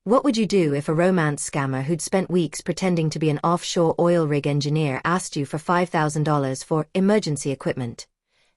What would you do if a romance scammer who'd spent weeks pretending to be an offshore oil rig engineer asked you for $5,000 for emergency equipment?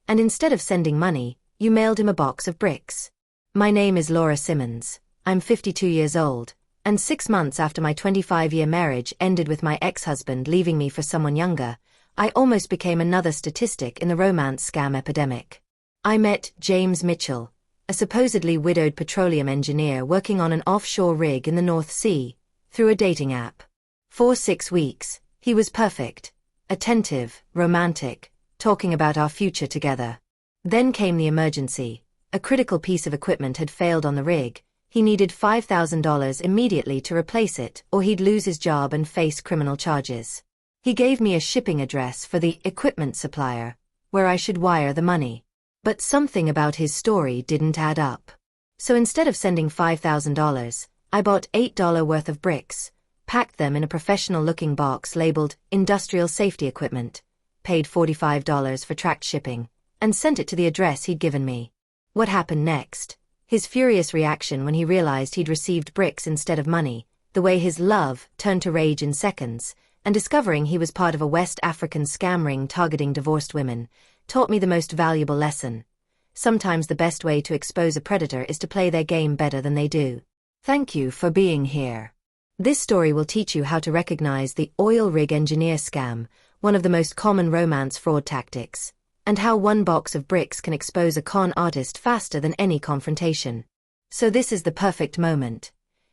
And instead of sending money, you mailed him a box of bricks. My name is Laura Simmons. I'm 52 years old, and 6 months after my 25-year marriage ended with my ex-husband leaving me for someone younger, I almost became another statistic in the romance scam epidemic. I met James Mitchell, a supposedly widowed petroleum engineer working on an offshore rig in the North Sea, through a dating app. For 6 weeks, he was perfect, attentive, romantic, talking about our future together. Then came the emergency. A critical piece of equipment had failed on the rig. He needed $5,000 immediately to replace it, or he'd lose his job and face criminal charges. He gave me a shipping address for the equipment supplier, where I should wire the money. But something about his story didn't add up. So instead of sending $5,000, I bought $8 worth of bricks, packed them in a professional-looking box labeled industrial safety equipment, paid $45 for tracked shipping, and sent it to the address he'd given me. What happened next? His furious reaction when he realized he'd received bricks instead of money, the way his love turned to rage in seconds, and discovering he was part of a West African scam ring targeting divorced women, taught me the most valuable lesson. Sometimes the best way to expose a predator is to play their game better than they do. Thank you for being here. This story will teach you how to recognize the oil rig engineer scam, one of the most common romance fraud tactics, and how one box of bricks can expose a con artist faster than any confrontation. So this is the perfect moment.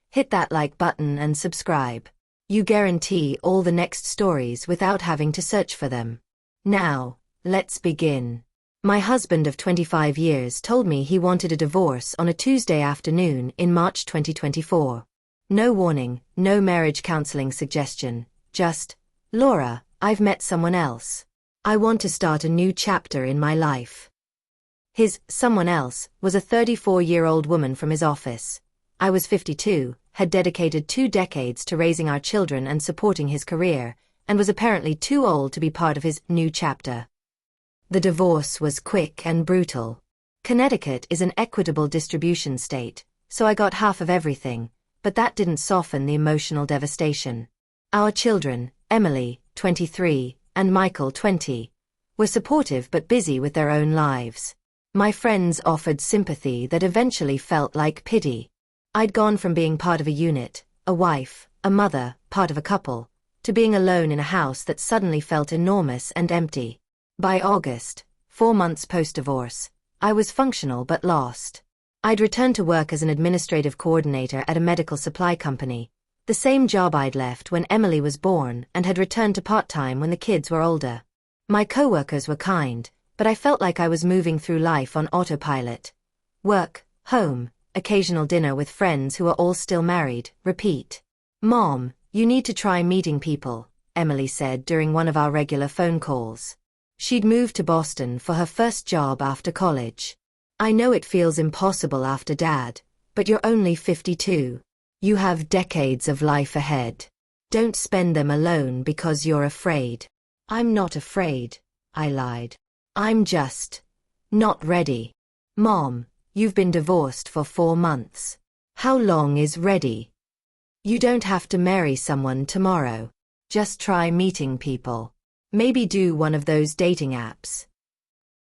Hit that like button and subscribe. You guarantee all the next stories without having to search for them. Now, let's begin. My husband of 25 years told me he wanted a divorce on a Tuesday afternoon in March 2024. No warning, no marriage counseling suggestion, just, Laura, I've met someone else. I want to start a new chapter in my life. His someone else was a 34-year-old woman from his office. I was 52, had dedicated 2 decades to raising our children and supporting his career, and was apparently too old to be part of his new chapter. The divorce was quick and brutal. Connecticut is an equitable distribution state, so I got half of everything, but that didn't soften the emotional devastation. Our children, Emily, 23, and Michael, 20, were supportive but busy with their own lives. My friends offered sympathy that eventually felt like pity. I'd gone from being part of a unit, a wife, a mother, part of a couple, to being alone in a house that suddenly felt enormous and empty. By August, 4 months post-divorce, I was functional but lost. I'd returned to work as an administrative coordinator at a medical supply company, the same job I'd left when Emily was born, and had returned to part-time when the kids were older. My coworkers were kind, but I felt like I was moving through life on autopilot. Work, home, occasional dinner with friends who are all still married, repeat. Mom, you need to try meeting people, Emily said during one of our regular phone calls. She'd moved to Boston for her first job after college. I know it feels impossible after Dad, but you're only 52. You have decades of life ahead. Don't spend them alone because you're afraid. I'm not afraid, I lied. I'm just not ready. Mom, you've been divorced for 4 months. How long is ready? You don't have to marry someone tomorrow. Just try meeting people. Maybe do one of those dating apps.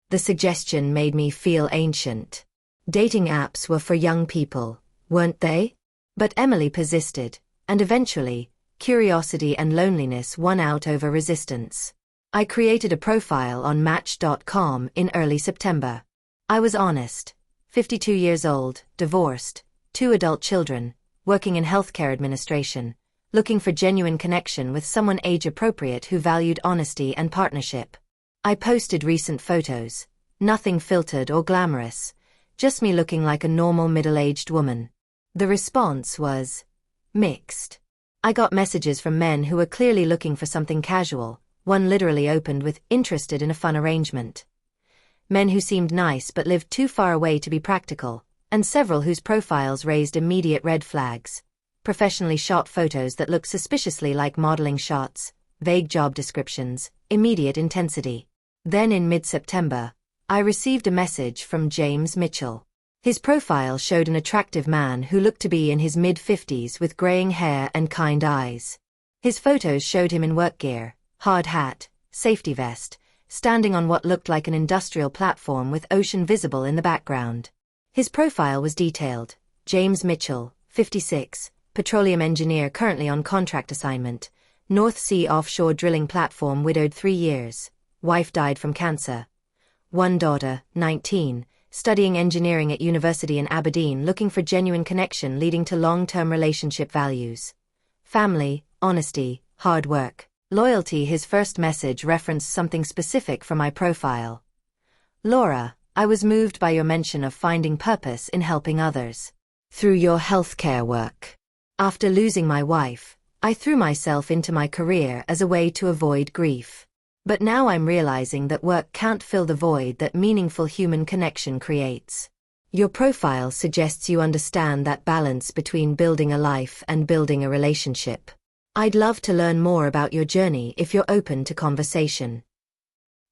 The suggestion made me feel ancient. Dating apps were for young people, weren't they? But Emily persisted, and eventually, curiosity and loneliness won out over resistance. I created a profile on Match.com in early September. I was honest. 52 years old, divorced, 2 adult children, working in healthcare administration, looking for genuine connection with someone age-appropriate who valued honesty and partnership. I posted recent photos, nothing filtered or glamorous, just me looking like a normal middle-aged woman. The response was mixed. I got messages from men who were clearly looking for something casual. One literally opened with "interested in a fun arrangement." Men who seemed nice but lived too far away to be practical, and several whose profiles raised immediate red flags. Professionally shot photos that looked suspiciously like modeling shots, vague job descriptions, immediate intensity. Then in mid-September, I received a message from James Mitchell. His profile showed an attractive man who looked to be in his mid-50s with graying hair and kind eyes. His photos showed him in work gear, hard hat, safety vest, standing on what looked like an industrial platform with ocean visible in the background. His profile was detailed. James Mitchell, 56, petroleum engineer currently on contract assignment, North Sea offshore drilling platform, widowed 3 years, wife died from cancer. One daughter, 19, studying engineering at university in Aberdeen, looking for genuine connection leading to long-term relationship values. Family, honesty, hard work, loyalty. His first message referenced something specific from my profile. Laura, I was moved by your mention of finding purpose in helping others through your healthcare work. After losing my wife, I threw myself into my career as a way to avoid grief. But now I'm realizing that work can't fill the void that meaningful human connection creates. Your profile suggests you understand that balance between building a life and building a relationship. I'd love to learn more about your journey if you're open to conversation.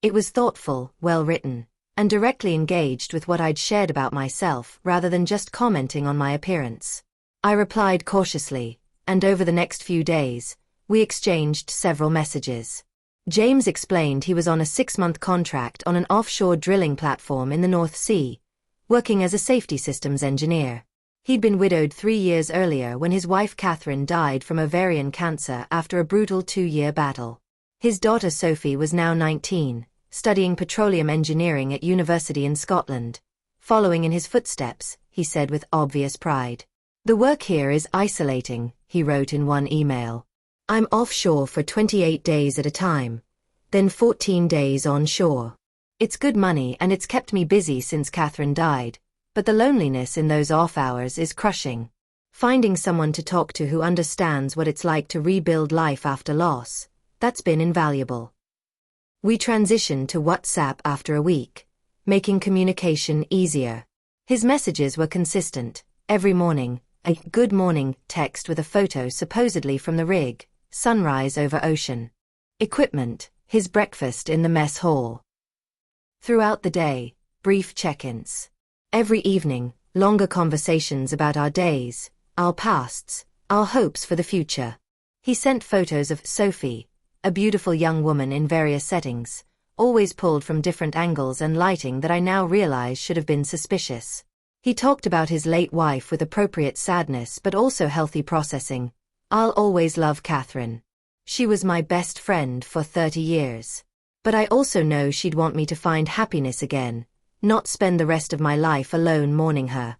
It was thoughtful, well written, and directly engaged with what I'd shared about myself rather than just commenting on my appearance. I replied cautiously, and over the next few days, we exchanged several messages. James explained he was on a 6-month contract on an offshore drilling platform in the North Sea, working as a safety systems engineer. He'd been widowed 3 years earlier when his wife Catherine died from ovarian cancer after a brutal 2-year battle. His daughter Sophie was now 19, studying petroleum engineering at university in Scotland. Following in his footsteps, he said with obvious pride. The work here is isolating, he wrote in one email. I'm offshore for 28 days at a time, then 14 days onshore. It's good money and it's kept me busy since Catherine died, but the loneliness in those off hours is crushing. Finding someone to talk to who understands what it's like to rebuild life after loss, that's been invaluable. We transitioned to WhatsApp after a week, making communication easier. His messages were consistent. Every morning, a good morning text with a photo supposedly from the rig, sunrise over ocean. Equipment, his breakfast in the mess hall. Throughout the day, brief check-ins. Every evening, longer conversations about our days, our pasts, our hopes for the future. He sent photos of Sophie, a beautiful young woman in various settings, always pulled from different angles and lighting that I now realize should have been suspicious. He talked about his late wife with appropriate sadness but also healthy processing. I'll always love Catherine. She was my best friend for 30 years. But I also know she'd want me to find happiness again, not spend the rest of my life alone mourning her.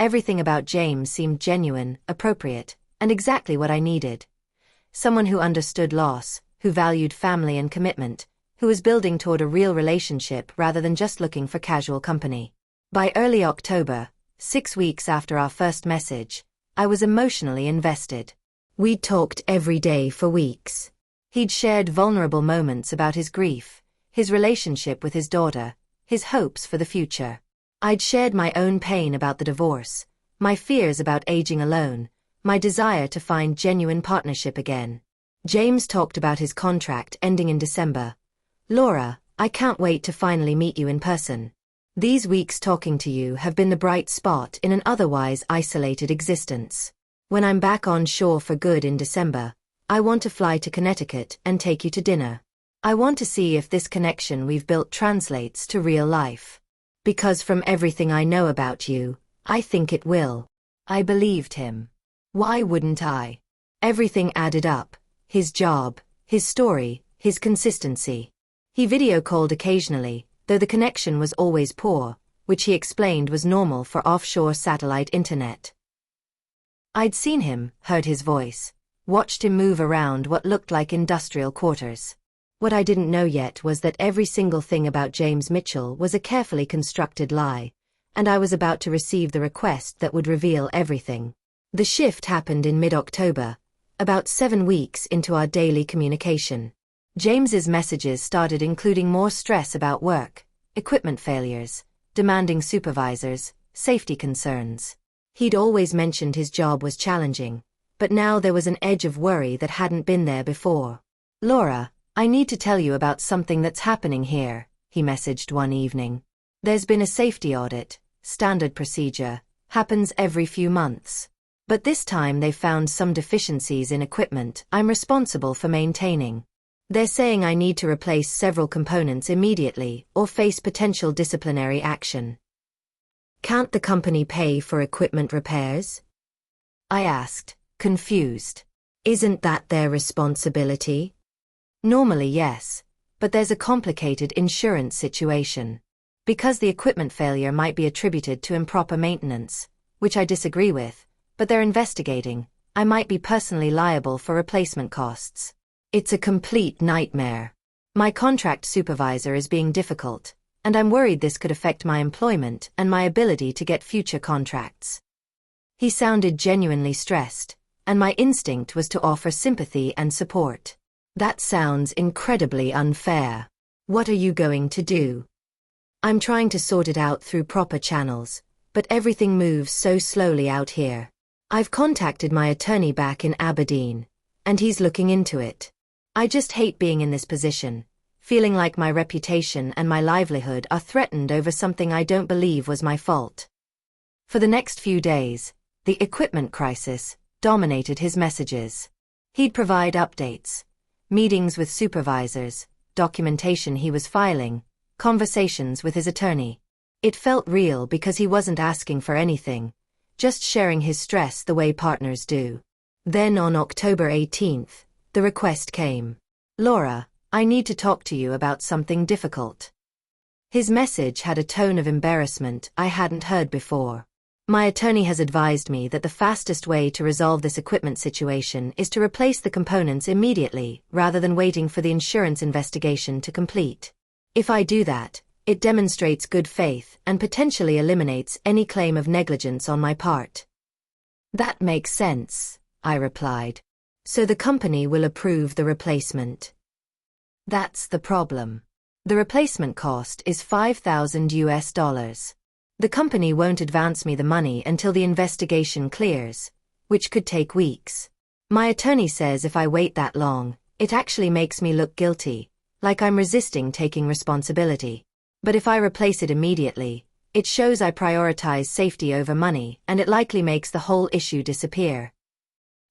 Everything about James seemed genuine, appropriate, and exactly what I needed. Someone who understood loss, who valued family and commitment, who was building toward a real relationship rather than just looking for casual company. By early October, 6 weeks after our first message, I was emotionally invested. We'd talked every day for weeks. He'd shared vulnerable moments about his grief, his relationship with his daughter, his hopes for the future. I'd shared my own pain about the divorce, my fears about aging alone, my desire to find genuine partnership again. James talked about his contract ending in December. Laura, I can't wait to finally meet you in person. These weeks talking to you have been the bright spot in an otherwise isolated existence. When I'm back on shore for good in December, I want to fly to Connecticut and take you to dinner. I want to see if this connection we've built translates to real life. Because from everything I know about you, I think it will. I believed him. Why wouldn't I? Everything added up. His job, his story, his consistency. He video called occasionally, though the connection was always poor, which he explained was normal for offshore satellite internet. I'd seen him, heard his voice, watched him move around what looked like industrial quarters. What I didn't know yet was that every single thing about James Mitchell was a carefully constructed lie, and I was about to receive the request that would reveal everything. The shift happened in mid-October, about 7 weeks into our daily communication. James's messages started including more stress about work, equipment failures, demanding supervisors, safety concerns. He'd always mentioned his job was challenging, but now there was an edge of worry that hadn't been there before. Laura, I need to tell you about something that's happening here, he messaged one evening. There's been a safety audit, standard procedure, happens every few months. But this time they found some deficiencies in equipment I'm responsible for maintaining. They're saying I need to replace several components immediately or face potential disciplinary action. Can't the company pay for equipment repairs? I asked, confused. Isn't that their responsibility? Normally, yes, but there's a complicated insurance situation. Because the equipment failure might be attributed to improper maintenance, which I disagree with, but they're investigating, I might be personally liable for replacement costs. It's a complete nightmare. My contract supervisor is being difficult, and I'm worried this could affect my employment and my ability to get future contracts. He sounded genuinely stressed, and my instinct was to offer sympathy and support. That sounds incredibly unfair. What are you going to do? I'm trying to sort it out through proper channels, but everything moves so slowly out here. I've contacted my attorney back in Aberdeen, and he's looking into it. I just hate being in this position, feeling like my reputation and my livelihood are threatened over something I don't believe was my fault. For the next few days, the equipment crisis dominated his messages. He'd provide updates, meetings with supervisors, documentation he was filing, conversations with his attorney. It felt real because he wasn't asking for anything, just sharing his stress the way partners do. Then on October 18th, the request came. Laura, I need to talk to you about something difficult. His message had a tone of embarrassment I hadn't heard before. My attorney has advised me that the fastest way to resolve this equipment situation is to replace the components immediately rather than waiting for the insurance investigation to complete. If I do that, it demonstrates good faith and potentially eliminates any claim of negligence on my part. That makes sense, I replied. So the company will approve the replacement. That's the problem. The replacement cost is $5,000. The company won't advance me the money until the investigation clears, which could take weeks. My attorney says if I wait that long, it actually makes me look guilty, like I'm resisting taking responsibility. But if I replace it immediately, it shows I prioritize safety over money, and it likely makes the whole issue disappear.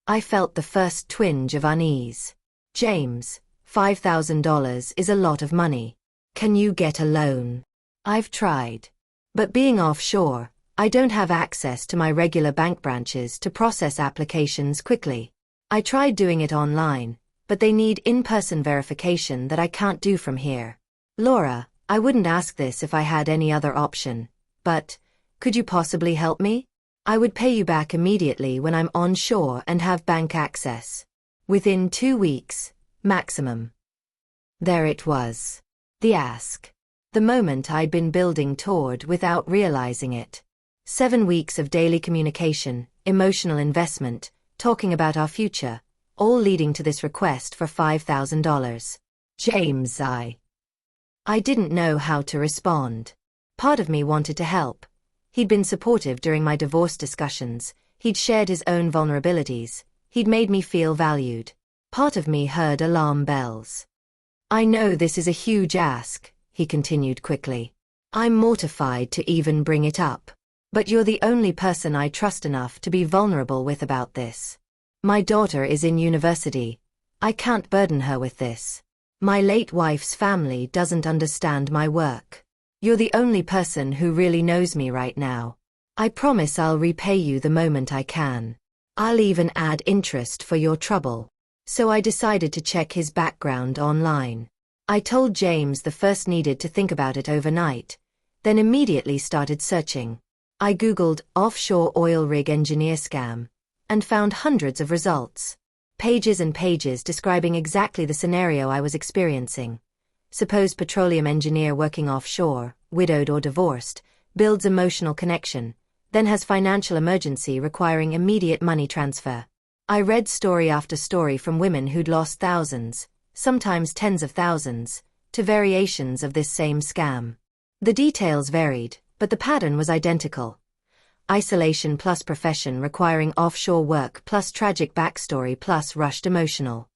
I felt the first twinge of unease. James, $5,000 is a lot of money. Can you get a loan? I've tried. But being offshore, I don't have access to my regular bank branches to process applications quickly. I tried doing it online, but they need in-person verification that I can't do from here. Laura, I wouldn't ask this if I had any other option, but could you possibly help me? I would pay you back immediately when I'm on shore and have bank access. Within 2 weeks, maximum. There it was. The ask. The moment I'd been building toward without realizing it. 7 weeks of daily communication, emotional investment, talking about our future, all leading to this request for $5,000. James, I didn't know how to respond. Part of me wanted to help. He'd been supportive during my divorce discussions, he'd shared his own vulnerabilities, he'd made me feel valued. Part of me heard alarm bells. I know this is a huge ask, he continued quickly. I'm mortified to even bring it up. But you're the only person I trust enough to be vulnerable with about this. My daughter is in university. I can't burden her with this. My late wife's family doesn't understand my work. You're the only person who really knows me right now. I promise I'll repay you the moment I can. I'll even add interest for your trouble. So I decided to check his background online. I told James the first needed to think about it overnight, then immediately started searching. I Googled offshore oil rig engineer scam and found hundreds of results. Pages and pages describing exactly the scenario I was experiencing. Suppose petroleum engineer working offshore, widowed or divorced, builds emotional connection, then has financial emergency requiring immediate money transfer. I read story after story from women who'd lost thousands, sometimes tens of thousands, to variations of this same scam. The details varied, but the pattern was identical. Isolation plus profession requiring offshore work plus tragic backstory plus rushed emotional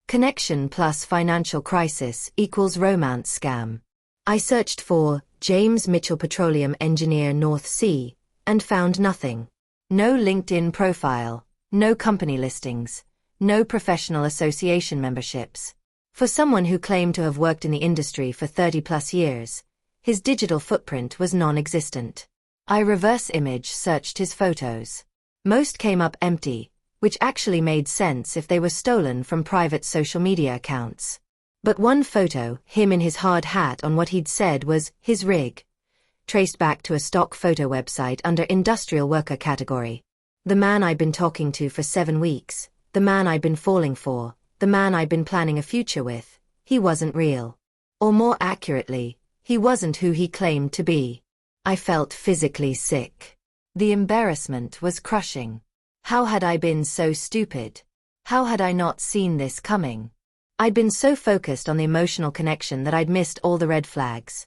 connection plus financial crisis equals romance scam. I searched for James Mitchell Petroleum Engineer North Sea, and found nothing. No LinkedIn profile, no company listings, no professional association memberships. For someone who claimed to have worked in the industry for 30+ years, his digital footprint was non-existent. I reverse image searched his photos. Most came up empty, which actually made sense if they were stolen from private social media accounts. But one photo, him in his hard hat on what he'd said was his rig, traced back to a stock photo website under industrial worker category. The man I'd been talking to for 7 weeks, the man I'd been falling for, the man I'd been planning a future with, he wasn't real. Or more accurately, he wasn't who he claimed to be. I felt physically sick. The embarrassment was crushing. How had I been so stupid? How had I not seen this coming? I'd been so focused on the emotional connection that I'd missed all the red flags.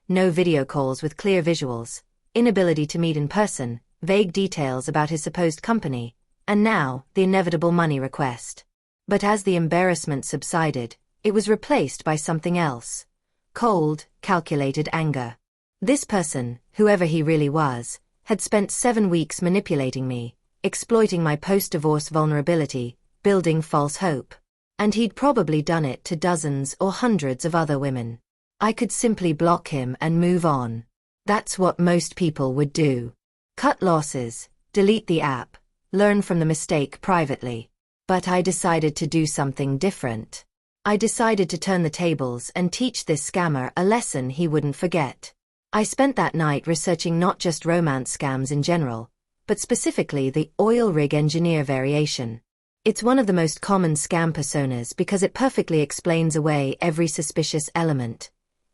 No video calls with clear visuals, inability to meet in person, vague details about his supposed company, and now, the inevitable money request. But as the embarrassment subsided, it was replaced by something else. Cold, calculated anger. This person, whoever he really was, had spent 7 weeks manipulating me, exploiting my post-divorce vulnerability, building false hope. And he'd probably done it to dozens or hundreds of other women. I could simply block him and move on. That's what most people would do. Cut losses, delete the app, learn from the mistake privately. But I decided to do something different. I decided to turn the tables and teach this scammer a lesson he wouldn't forget. I spent that night researching not just romance scams in general, but specifically the oil rig engineer variation. It's one of the most common scam personas because it perfectly explains away every suspicious element.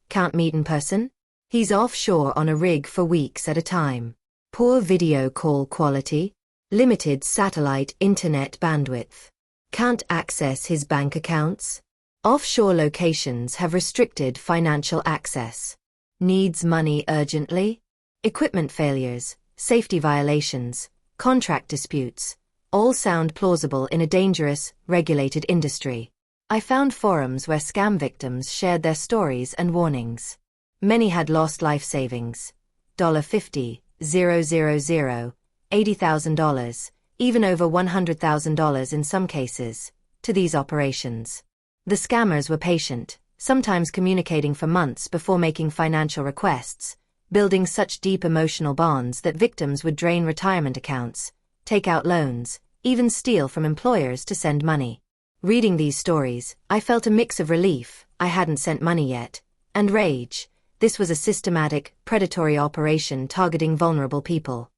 Can't meet in person? He's offshore on a rig for weeks at a time. Poor video call quality. Limited satellite internet bandwidth. Can't access his bank accounts. Offshore locations have restricted financial access. Needs money urgently. Equipment failures, safety violations, contract disputes, all sound plausible in a dangerous, regulated industry. I found forums where scam victims shared their stories and warnings. Many had lost life savings. $50, $000, $80,000, even over $100,000 in some cases, to these operations. The scammers were patient, sometimes communicating for months before making financial requests, building such deep emotional bonds that victims would drain retirement accounts, take out loans, even steal from employers to send money. Reading these stories, I felt a mix of relief, I hadn't sent money yet, and rage. This was a systematic, predatory operation targeting vulnerable people.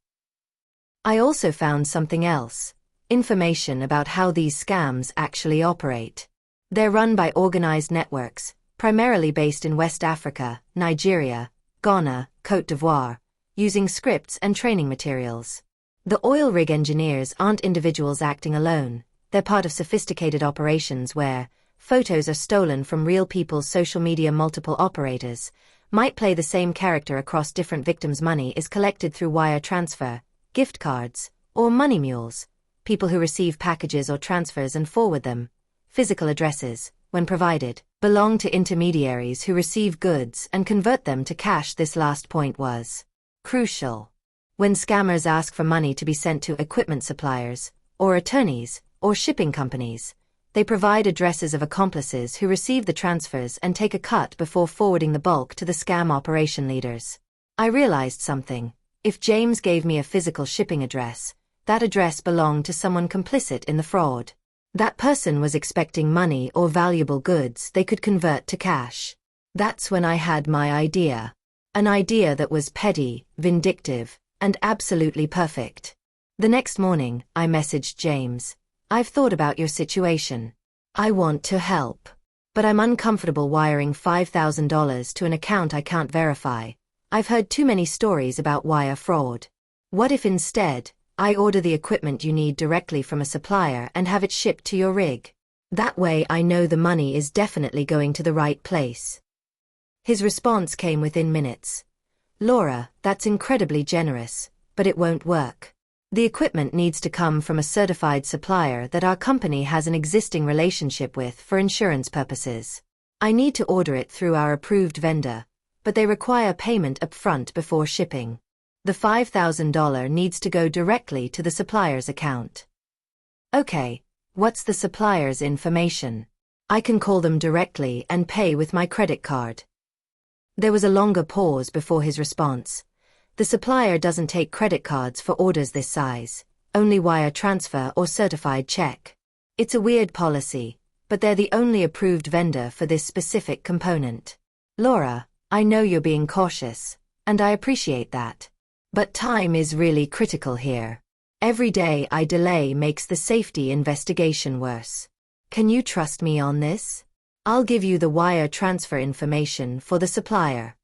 I also found something else. Information about how these scams actually operate. They're run by organized networks, primarily based in West Africa, Nigeria, Ghana, Côte d'Ivoire, using scripts and training materials. The oil rig engineers aren't individuals acting alone, they're part of sophisticated operations where photos are stolen from real people's social media. Multiple operators might play the same character across different victims. Money is collected through wire transfer, gift cards, or money mules, people who receive packages or transfers and forward them. Physical addresses, when provided, belong to intermediaries who receive goods and convert them to cash. This last point was crucial. When scammers ask for money to be sent to equipment suppliers, or attorneys, or shipping companies, they provide addresses of accomplices who receive the transfers and take a cut before forwarding the bulk to the scam operation leaders. I realized something. If James gave me a physical shipping address, that address belonged to someone complicit in the fraud. That person was expecting money or valuable goods they could convert to cash. That's when I had my idea. An idea that was petty, vindictive, and absolutely perfect. The next morning, I messaged James. I've thought about your situation. I want to help. But I'm uncomfortable wiring $5,000 to an account I can't verify. I've heard too many stories about wire fraud. What if instead, I order the equipment you need directly from a supplier and have it shipped to your rig? That way I know the money is definitely going to the right place. His response came within minutes. Laura, that's incredibly generous, but it won't work. The equipment needs to come from a certified supplier that our company has an existing relationship with for insurance purposes. I need to order it through our approved vendor, but they require payment upfront before shipping. The $5,000 needs to go directly to the supplier's account. Okay, what's the supplier's information? I can call them directly and pay with my credit card. There was a longer pause before his response. The supplier doesn't take credit cards for orders this size, only wire transfer or certified check. It's a weird policy, but they're the only approved vendor for this specific component. Laura, I know you're being cautious, and I appreciate that. But time is really critical here. Every day I delay makes the safety investigation worse. Can you trust me on this? I'll give you the wire transfer information for the supplier.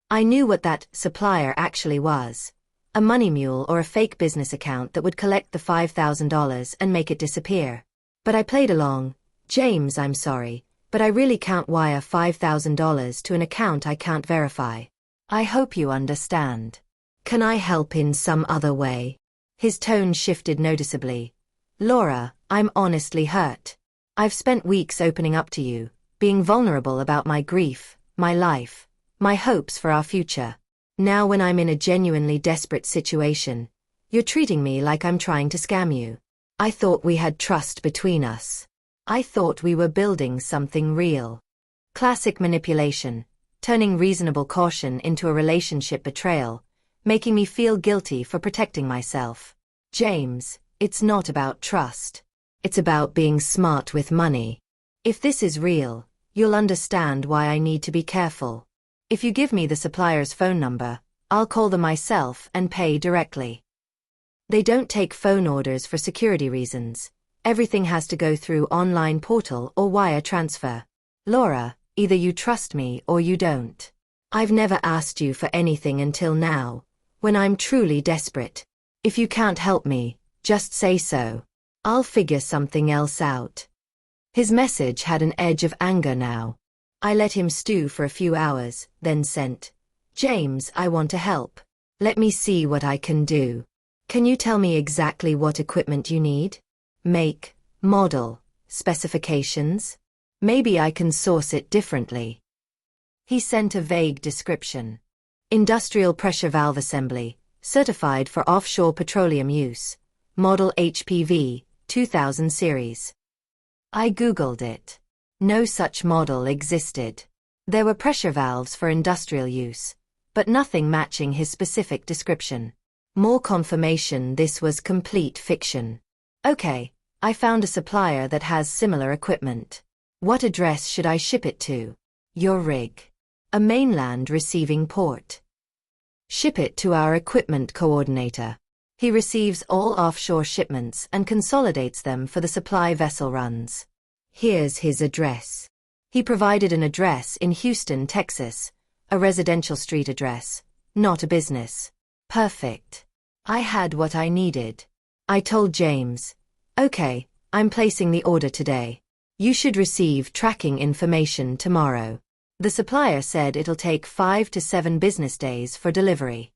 I knew what that supplier actually was. A money mule or a fake business account that would collect the $5,000 and make it disappear. But I played along. James, I'm sorry, but I really can't wire $5,000 to an account I can't verify. I hope you understand. Can I help in some other way? His tone shifted noticeably. Laura, I'm honestly hurt. I've spent weeks opening up to you, being vulnerable about my grief, my life, my hopes for our future. Now when I'm in a genuinely desperate situation, you're treating me like I'm trying to scam you. I thought we had trust between us. I thought we were building something real. Classic manipulation, turning reasonable caution into a relationship betrayal, making me feel guilty for protecting myself. James, it's not about trust. It's about being smart with money. If this is real, you'll understand why I need to be careful. If you give me the supplier's phone number, I'll call them myself and pay directly. They don't take phone orders for security reasons. Everything has to go through online portal or wire transfer. Laura, either you trust me or you don't. I've never asked you for anything until now, when I'm truly desperate. If you can't help me, just say so. I'll figure something else out. His message had an edge of anger now. I let him stew for a few hours, then sent, James, I want to help. Let me see what I can do. Can you tell me exactly what equipment you need? Make, model, specifications? Maybe I can source it differently. He sent a vague description. Industrial pressure valve assembly, certified for offshore petroleum use. Model HPV, 2000 series. I googled it. No such model existed. There were pressure valves for industrial use, but nothing matching his specific description. More confirmation this was complete fiction. Okay, I found a supplier that has similar equipment. What address should I ship it to? Your rig. A mainland receiving port. Ship it to our equipment coordinator. He receives all offshore shipments and consolidates them for the supply vessel runs. Here's his address. He provided an address in Houston, Texas, a residential street address, not a business. Perfect. I had what I needed. I told James, okay, I'm placing the order today. You should receive tracking information tomorrow. The supplier said it'll take 5 to 7 business days for delivery.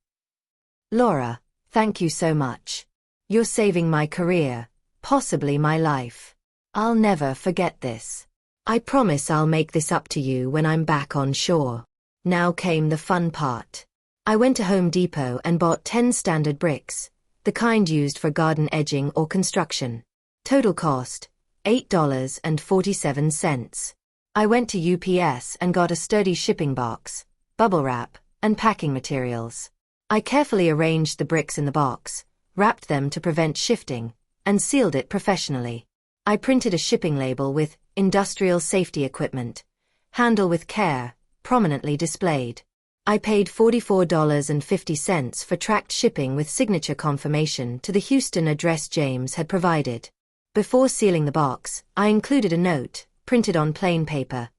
Laura, thank you so much. You're saving my career, possibly my life. I'll never forget this. I promise I'll make this up to you when I'm back on shore. Now came the fun part. I went to Home Depot and bought 10 standard bricks, the kind used for garden edging or construction. Total cost, $8.47. I went to UPS and got a sturdy shipping box, bubble wrap, and packing materials. I carefully arranged the bricks in the box, wrapped them to prevent shifting, and sealed it professionally. I printed a shipping label with industrial safety equipment, handle with care, prominently displayed. I paid $44.50 for tracked shipping with signature confirmation to the Houston address James had provided. Before sealing the box, I included a note, printed on plain paper.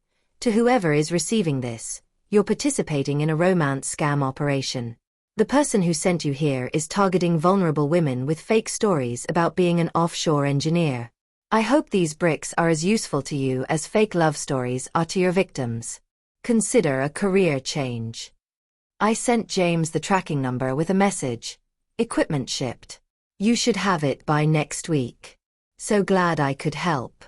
To whoever is receiving this, you're participating in a romance scam operation. The person who sent you here is targeting vulnerable women with fake stories about being an offshore engineer. I hope these bricks are as useful to you as fake love stories are to your victims. Consider a career change. I sent James the tracking number with a message. Equipment shipped. You should have it by next week. So glad I could help.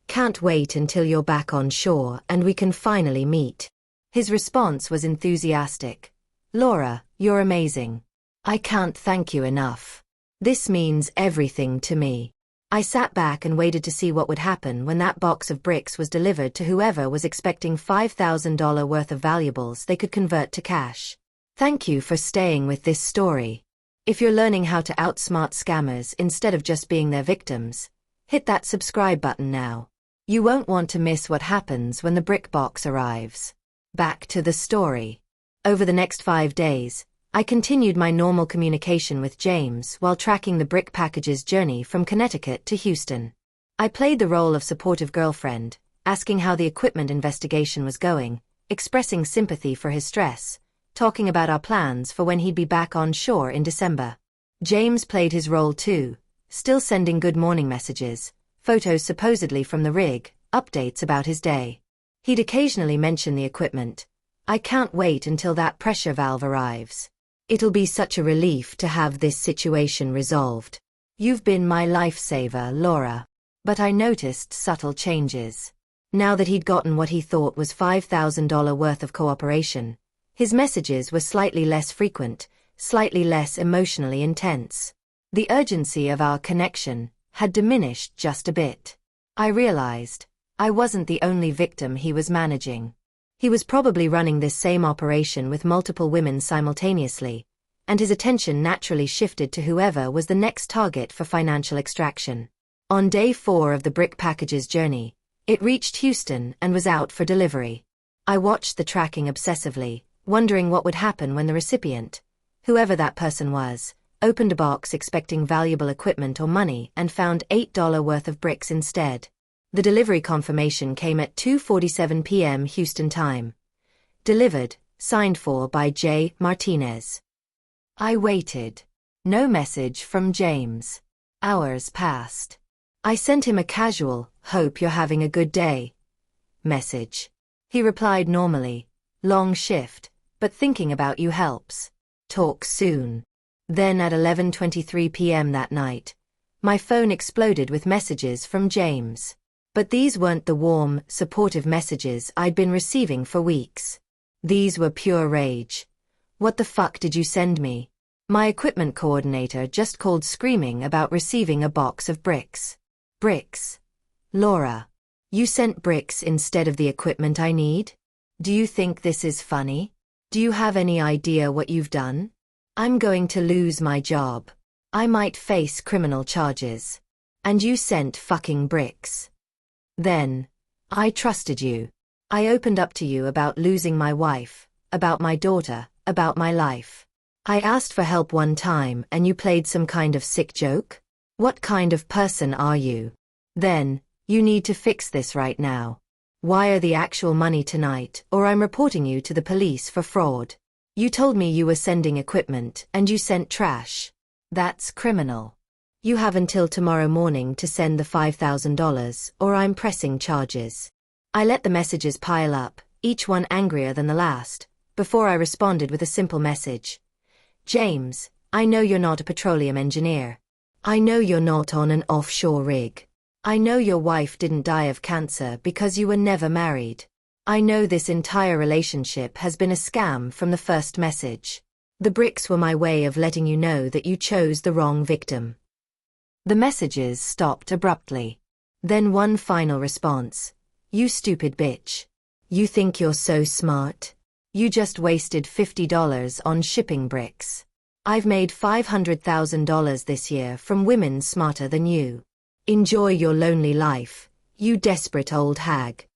Can't wait until you're back on shore and we can finally meet. His response was enthusiastic. "Laura, you're amazing. I can't thank you enough. This means everything to me." I sat back and waited to see what would happen when that box of bricks was delivered to whoever was expecting $5,000 worth of valuables they could convert to cash. Thank you for staying with this story. If you're learning how to outsmart scammers instead of just being their victims, hit that subscribe button now. You won't want to miss what happens when the brick box arrives. Back to the story. Over the next 5 days, I continued my normal communication with James while tracking the brick package's journey from Connecticut to Houston. I played the role of supportive girlfriend, asking how the equipment investigation was going, expressing sympathy for his stress, talking about our plans for when he'd be back on shore in December. James played his role too, still sending good morning messages, photos supposedly from the rig, updates about his day. He'd occasionally mention the equipment. "I can't wait until that pressure valve arrives. It'll be such a relief to have this situation resolved. You've been my lifesaver, Laura." But I noticed subtle changes. Now that he'd gotten what he thought was $5,000 worth of cooperation, his messages were slightly less frequent, slightly less emotionally intense. The urgency of our connection had diminished just a bit. I realized I wasn't the only victim he was managing. He was probably running this same operation with multiple women simultaneously, and his attention naturally shifted to whoever was the next target for financial extraction. On day 4 of the brick package's journey, it reached Houston and was out for delivery. I watched the tracking obsessively, wondering what would happen when the recipient, whoever that person was, opened a box expecting valuable equipment or money and found $8 worth of bricks instead. The delivery confirmation came at 2:47 p.m. Houston time. Delivered, signed for by J. Martinez. I waited. No message from James. Hours passed. I sent him a casual, "Hope you're having a good day" message. He replied normally, "Long shift, but thinking about you helps. Talk soon." Then at 11:23 p.m. that night, my phone exploded with messages from James. But these weren't the warm, supportive messages I'd been receiving for weeks. These were pure rage. "What the fuck did you send me?" My equipment coordinator just called screaming about receiving a box of bricks. "Bricks? Laura, you sent bricks instead of the equipment I need? Do you think this is funny? Do you have any idea what you've done? I'm going to lose my job. I might face criminal charges. And you sent fucking bricks. Then, I trusted you. I opened up to you about losing my wife, about my daughter, about my life. I asked for help one time and you played some kind of sick joke? What kind of person are you? Then, you need to fix this right now. Wire the actual money tonight or I'm reporting you to the police for fraud. You told me you were sending equipment and you sent trash. That's criminal. You have until tomorrow morning to send the $5,000 or I'm pressing charges." I let the messages pile up, each one angrier than the last, before I responded with a simple message. "James, I know you're not a petroleum engineer. I know you're not on an offshore rig. I know your wife didn't die of cancer because you were never married. I know this entire relationship has been a scam from the first message. The bricks were my way of letting you know that you chose the wrong victim." The messages stopped abruptly. Then one final response. "You stupid bitch. You think you're so smart? You just wasted $50 on shipping bricks. I've made $500,000 this year from women smarter than you. Enjoy your lonely life, you desperate old hag."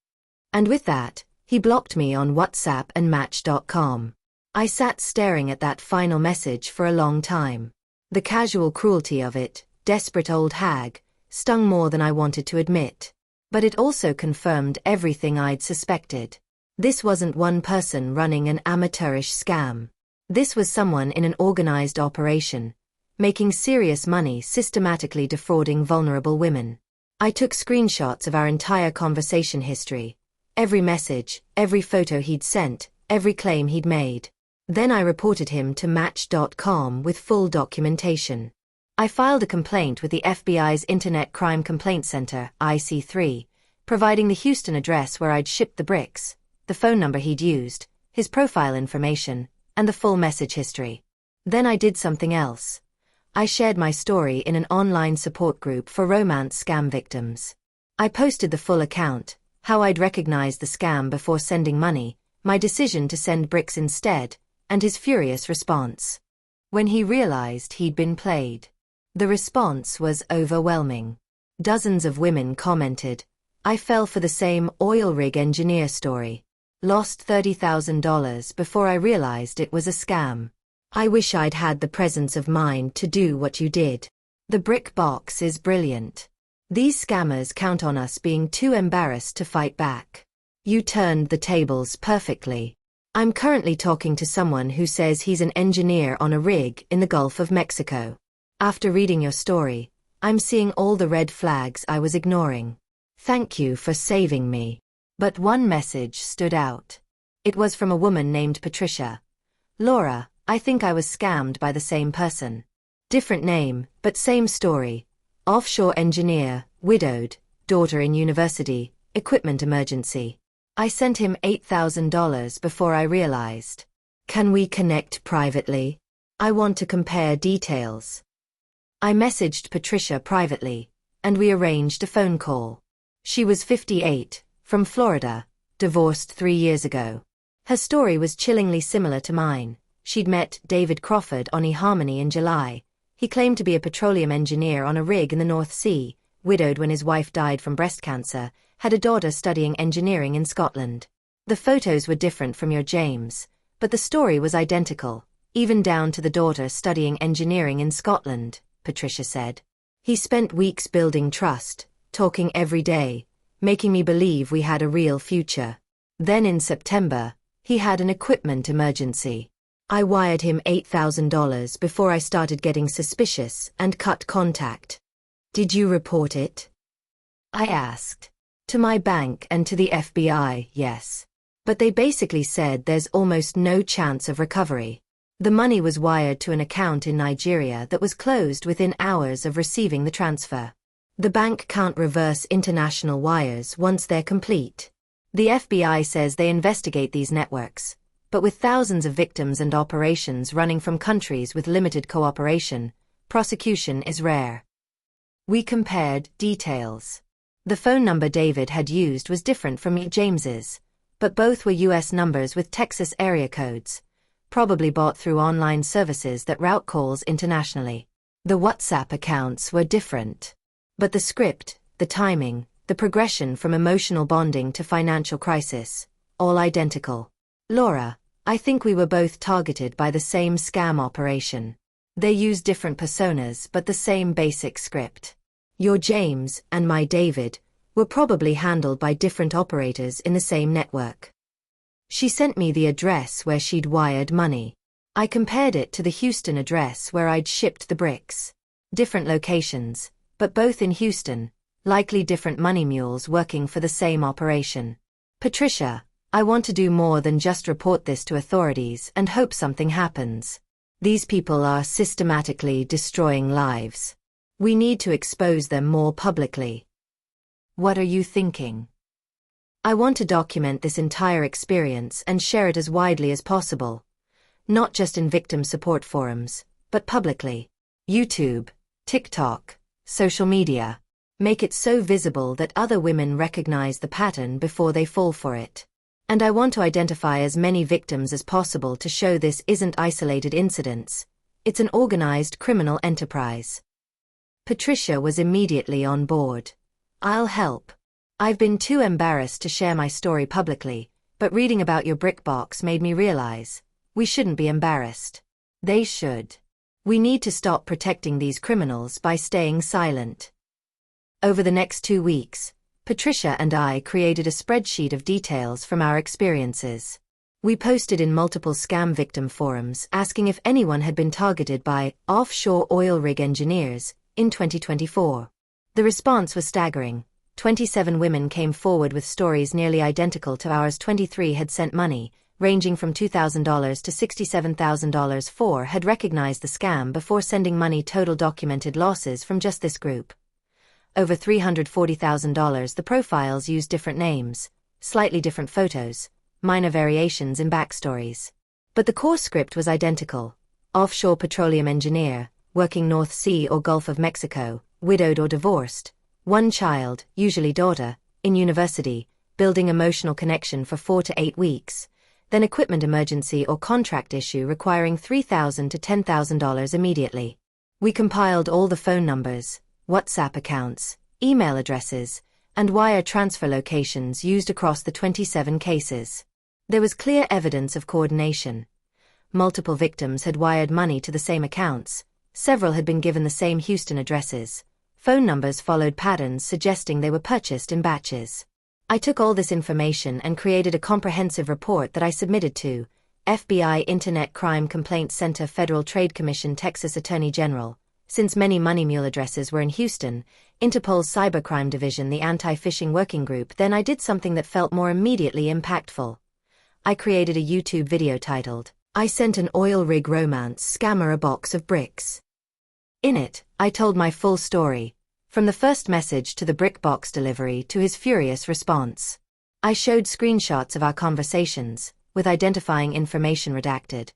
And with that, he blocked me on WhatsApp and Match.com. I sat staring at that final message for a long time. The casual cruelty of it, desperate old hag, stung more than I wanted to admit. But it also confirmed everything I'd suspected. This wasn't one person running an amateurish scam. This was someone in an organized operation, making serious money systematically defrauding vulnerable women. I took screenshots of our entire conversation history, every message, every photo he'd sent, every claim he'd made. Then I reported him to Match.com with full documentation. I filed a complaint with the FBI's Internet Crime Complaint Center, IC3, providing the Houston address where I'd shipped the bricks, the phone number he'd used, his profile information, and the full message history. Then I did something else. I shared my story in an online support group for romance scam victims. I posted the full account, how I'd recognized the scam before sending money, my decision to send bricks instead, and his furious response. When he realized he'd been played. The response was overwhelming. Dozens of women commented, "I fell for the same oil rig engineer story. Lost $30,000 before I realized it was a scam. I wish I'd had the presence of mind to do what you did." The brick box is brilliant. These scammers count on us being too embarrassed to fight back. You turned the tables perfectly. I'm currently talking to someone who says he's an engineer on a rig in the Gulf of Mexico. After reading your story, I'm seeing all the red flags I was ignoring. Thank you for saving me. But one message stood out. It was from a woman named Patricia. "Laura, I think I was scammed by the same person. Different name, but same story. Offshore engineer, widowed, daughter in university, equipment emergency. I sent him $8,000 before I realized. Can we connect privately? I want to compare details." I messaged Patricia privately, and we arranged a phone call. She was 58, from Florida, divorced 3 years ago. Her story was chillingly similar to mine. She'd met David Crawford on eHarmony in July. He claimed to be a petroleum engineer on a rig in the North Sea, widowed when his wife died from breast cancer, had a daughter studying engineering in Scotland. The photos were different from your James, but the story was identical, even down to the daughter studying engineering in Scotland, Patricia said. He spent weeks building trust, talking every day, making me believe we had a real future. Then in September, he had an equipment emergency. I wired him $8,000 before I started getting suspicious and cut contact. "Did you report it?" I asked. "To my bank and to the FBI, yes. But they basically said there's almost no chance of recovery. The money was wired to an account in Nigeria that was closed within hours of receiving the transfer. The bank can't reverse international wires once they're complete. The FBI says they investigate these networks, but with thousands of victims and operations running from countries with limited cooperation, prosecution is rare." We compared details. The phone number David had used was different from James's, but both were US numbers with Texas area codes, probably bought through online services that route calls internationally. The WhatsApp accounts were different. But the script, the timing, the progression from emotional bonding to financial crisis, all identical. "Laura, I think we were both targeted by the same scam operation. They use different personas but the same basic script. Your James and my David were probably handled by different operators in the same network." She sent me the address where she'd wired money. I compared it to the Houston address where I'd shipped the bricks. Different locations, but both in Houston, likely different money mules working for the same operation. "Patricia, I want to do more than just report this to authorities and hope something happens. These people are systematically destroying lives. We need to expose them more publicly. What are you thinking?" I want to document this entire experience and share it as widely as possible. Not just in victim support forums, but publicly. YouTube, TikTok, social media. Make it so visible that other women recognize the pattern before they fall for it. And I want to identify as many victims as possible to show this isn't isolated incidents. It's an organized criminal enterprise. Patricia was immediately on board. "I'll help. I've been too embarrassed to share my story publicly, but reading about your brick box made me realize we shouldn't be embarrassed. They should. We need to stop protecting these criminals by staying silent." Over the next 2 weeks, Patricia and I created a spreadsheet of details from our experiences. We posted in multiple scam victim forums asking if anyone had been targeted by offshore oil rig engineers in 2024. The response was staggering. 27 women came forward with stories nearly identical to ours. 23 had sent money, ranging from $2,000 to $67,000. 4 had recognized the scam before sending money. Total documented losses from just this group: over $340,000. The profiles used different names, slightly different photos, minor variations in backstories. But the core script was identical. Offshore petroleum engineer, working North Sea or Gulf of Mexico, widowed or divorced, one child, usually daughter, in university, building emotional connection for 4 to 8 weeks, then equipment emergency or contract issue requiring $3,000 to $10,000 immediately. We compiled all the phone numbers, WhatsApp accounts, email addresses, and wire transfer locations used across the 27 cases. There was clear evidence of coordination. Multiple victims had wired money to the same accounts, several had been given the same Houston addresses. Phone numbers followed patterns suggesting they were purchased in batches. I took all this information and created a comprehensive report that I submitted to FBI Internet Crime Complaint Center, Federal Trade Commission, Texas Attorney General. Since many money mule addresses were in Houston, Interpol's Cybercrime Division, the Anti-Phishing Working Group, then I did something that felt more immediately impactful. I created a YouTube video titled, "I Sent an Oil Rig Romance Scammer a Box of Bricks." In it, I told my full story, from the first message to the brick box delivery to his furious response. I showed screenshots of our conversations, with identifying information redacted,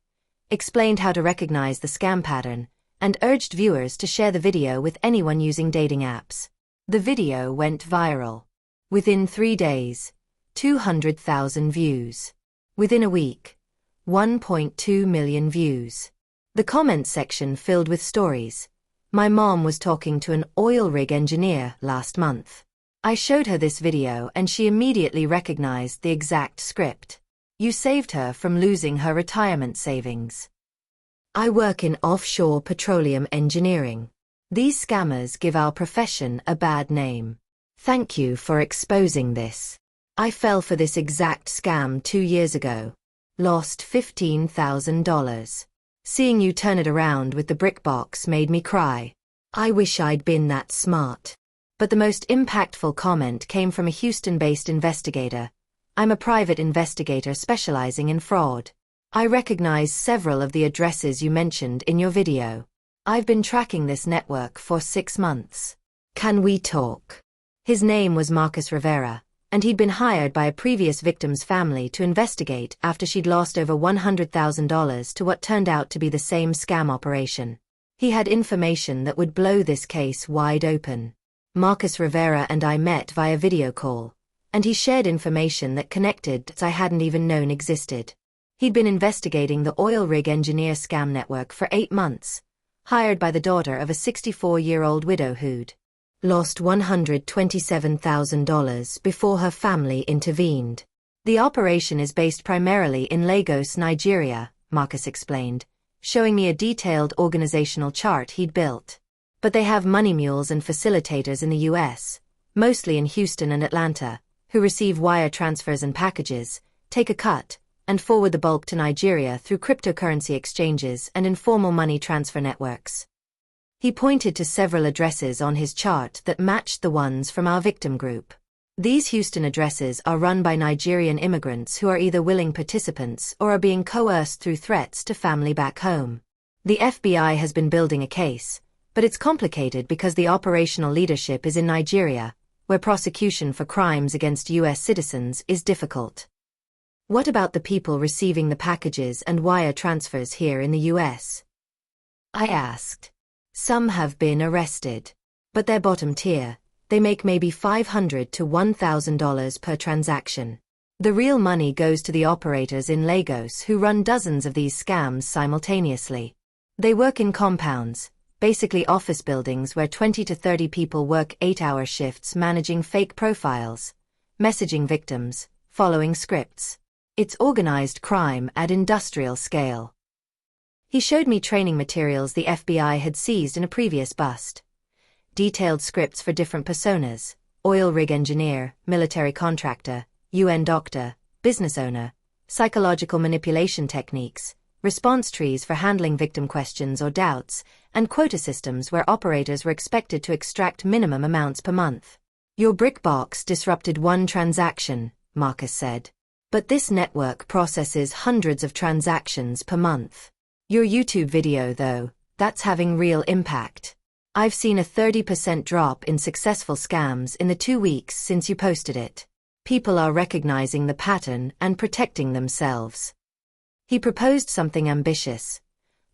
explained how to recognize the scam pattern, and urged viewers to share the video with anyone using dating apps. The video went viral. Within 3 days, 200,000 views. Within a week, 1.2 million views. The comment section filled with stories. My mom was talking to an oil rig engineer last month. I showed her this video and she immediately recognized the exact script. You saved her from losing her retirement savings. I work in offshore petroleum engineering. These scammers give our profession a bad name. Thank you for exposing this. I fell for this exact scam 2 years ago. Lost $15,000. Seeing you turn it around with the brick box made me cry. I wish I'd been that smart. But the most impactful comment came from a Houston-based investigator. I'm a private investigator specializing in fraud. I recognize several of the addresses you mentioned in your video. I've been tracking this network for 6 months. Can we talk? His name was Marcus Rivera, and he'd been hired by a previous victim's family to investigate after she'd lost over $100,000 to what turned out to be the same scam operation. He had information that would blow this case wide open. Marcus Rivera and I met via video call, and he shared information that connected dots I hadn't even known existed. He'd been investigating the oil rig engineer scam network for 8 months, hired by the daughter of a 64-year-old widow who'd lost $127,000 before her family intervened. The operation is based primarily in Lagos, Nigeria, Marcus explained, showing me a detailed organizational chart he'd built. But they have money mules and facilitators in the US, mostly in Houston and Atlanta, who receive wire transfers and packages, take a cut, and forward the bulk to Nigeria through cryptocurrency exchanges and informal money transfer networks. He pointed to several addresses on his chart that matched the ones from our victim group. These Houston addresses are run by Nigerian immigrants who are either willing participants or are being coerced through threats to family back home. The FBI has been building a case, but it's complicated because the operational leadership is in Nigeria, where prosecution for crimes against US citizens is difficult. What about the people receiving the packages and wire transfers here in the US? I asked. Some have been arrested. But they're bottom tier. They make maybe $500 to $1,000 per transaction. The real money goes to the operators in Lagos who run dozens of these scams simultaneously. They work in compounds, basically office buildings where 20 to 30 people work 8-hour shifts managing fake profiles, messaging victims, following scripts. It's organized crime at industrial scale. He showed me training materials the FBI had seized in a previous bust. Detailed scripts for different personas: oil rig engineer, military contractor, UN doctor, business owner, psychological manipulation techniques, response trees for handling victim questions or doubts, and quota systems where operators were expected to extract minimum amounts per month. Your brick box disrupted one transaction, Marcus said. But this network processes hundreds of transactions per month. Your YouTube video, though, that's having real impact. I've seen a 30% drop in successful scams in the 2 weeks since you posted it. People are recognizing the pattern and protecting themselves. He proposed something ambitious.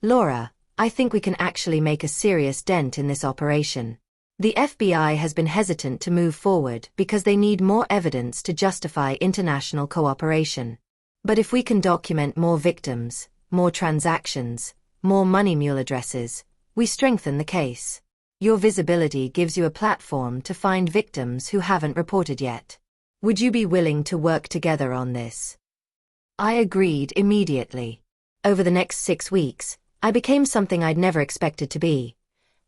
Laura, I think we can actually make a serious dent in this operation. The FBI has been hesitant to move forward because they need more evidence to justify international cooperation. But if we can document more victims, more transactions, more money mule addresses, we strengthen the case. Your visibility gives you a platform to find victims who haven't reported yet. Would you be willing to work together on this? I agreed immediately. Over the next 6 weeks, I became something I'd never expected to be.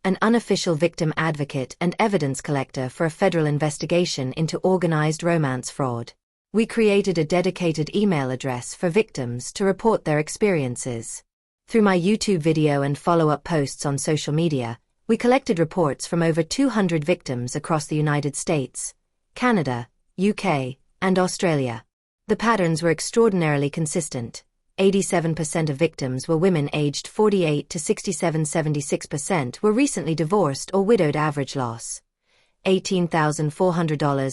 An unofficial victim advocate and evidence collector for a federal investigation into organized romance fraud. We created a dedicated email address for victims to report their experiences. Through my YouTube video and follow-up posts on social media, we collected reports from over 200 victims across the United States, Canada, UK, and Australia. The patterns were extraordinarily consistent. 87% of victims were women aged 48 to 67. 76% were recently divorced or widowed. Average loss $18,400.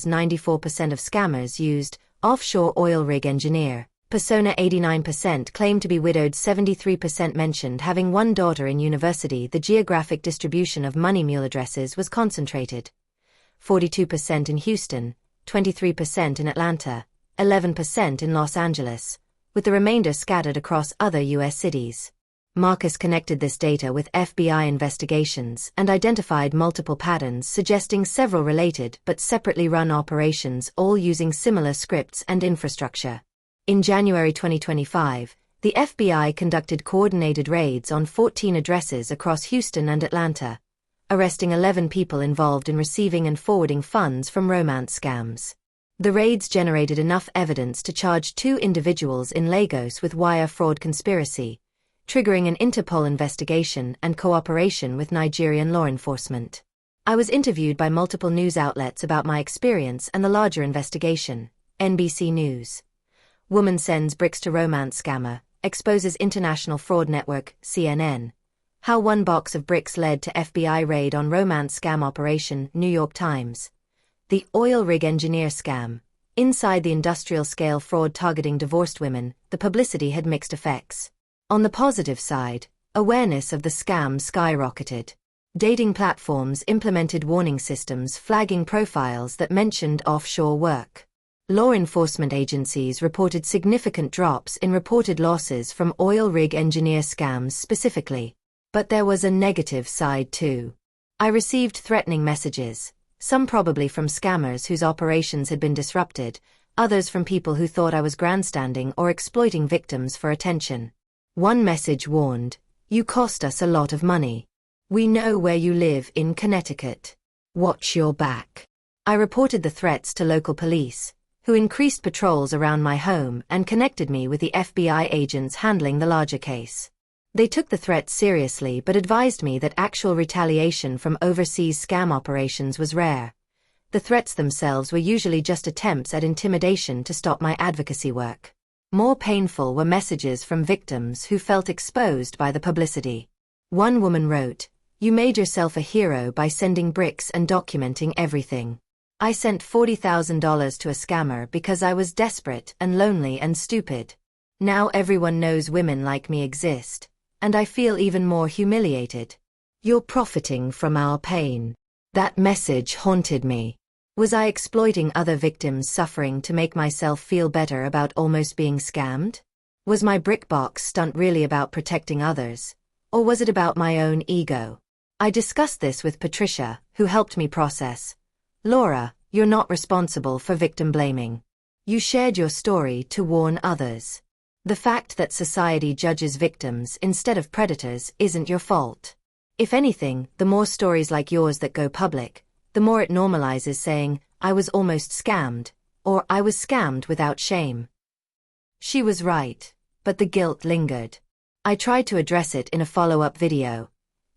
94% of scammers used offshore oil rig engineer persona. 89% claimed to be widowed. 73% mentioned having one daughter in university. The geographic distribution of money mule addresses was concentrated. 42% in Houston, 23% in Atlanta, 11% in Los Angeles, with the remainder scattered across other U.S. cities. Marcus connected this data with FBI investigations and identified multiple patterns suggesting several related but separately run operations, all using similar scripts and infrastructure. In January 2025, the FBI conducted coordinated raids on 14 addresses across Houston and Atlanta, arresting 11 people involved in receiving and forwarding funds from romance scams. The raids generated enough evidence to charge 2 individuals in Lagos with wire fraud conspiracy, triggering an Interpol investigation and cooperation with Nigerian law enforcement. I was interviewed by multiple news outlets about my experience and the larger investigation. NBC News. Woman sends bricks to romance scammer, exposes international fraud network. CNN. How one box of bricks led to FBI raid on romance scam operation. New York Times. The oil rig engineer scam. Inside the industrial-scale fraud targeting divorced women, the publicity had mixed effects. On the positive side, awareness of the scam skyrocketed. Dating platforms implemented warning systems flagging profiles that mentioned offshore work. Law enforcement agencies reported significant drops in reported losses from oil rig engineer scams specifically. But there was a negative side too. I received threatening messages, some probably from scammers whose operations had been disrupted, others from people who thought I was grandstanding or exploiting victims for attention. One message warned, "You cost us a lot of money. We know where you live in Connecticut. Watch your back." I reported the threats to local police, who increased patrols around my home and connected me with the FBI agents handling the larger case. They took the threat seriously but advised me that actual retaliation from overseas scam operations was rare. The threats themselves were usually just attempts at intimidation to stop my advocacy work. More painful were messages from victims who felt exposed by the publicity. One woman wrote, "You made yourself a hero by sending bricks and documenting everything. I sent $40,000 to a scammer because I was desperate and lonely and stupid. Now everyone knows women like me exist, and I feel even more humiliated. You're profiting from our pain." That message haunted me. Was I exploiting other victims' suffering to make myself feel better about almost being scammed? Was my brick box stunt really about protecting others, or was it about my own ego? I discussed this with Patricia, who helped me process. "Laura, you're not responsible for victim blaming. You shared your story to warn others. The fact that society judges victims instead of predators isn't your fault. If anything, the more stories like yours that go public, the more it normalizes saying, 'I was almost scammed,' or 'I was scammed without shame.'" She was right, but the guilt lingered. I tried to address it in a follow-up video.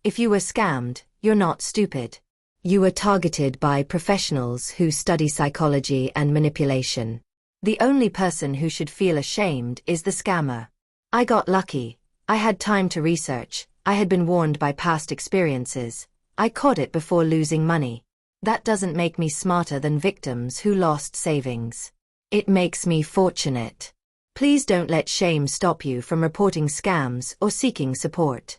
If you were scammed, you're not stupid. You were targeted by professionals who study psychology and manipulation. The only person who should feel ashamed is the scammer. I got lucky. I had time to research. I had been warned by past experiences. I caught it before losing money. That doesn't make me smarter than victims who lost savings. It makes me fortunate. Please don't let shame stop you from reporting scams or seeking support.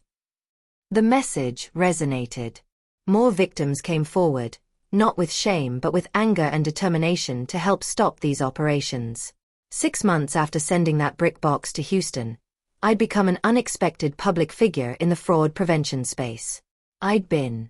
The message resonated. More victims came forward, not with shame but with anger and determination to help stop these operations. 6 months after sending that brick box to Houston, I'd become an unexpected public figure in the fraud prevention space. I'd been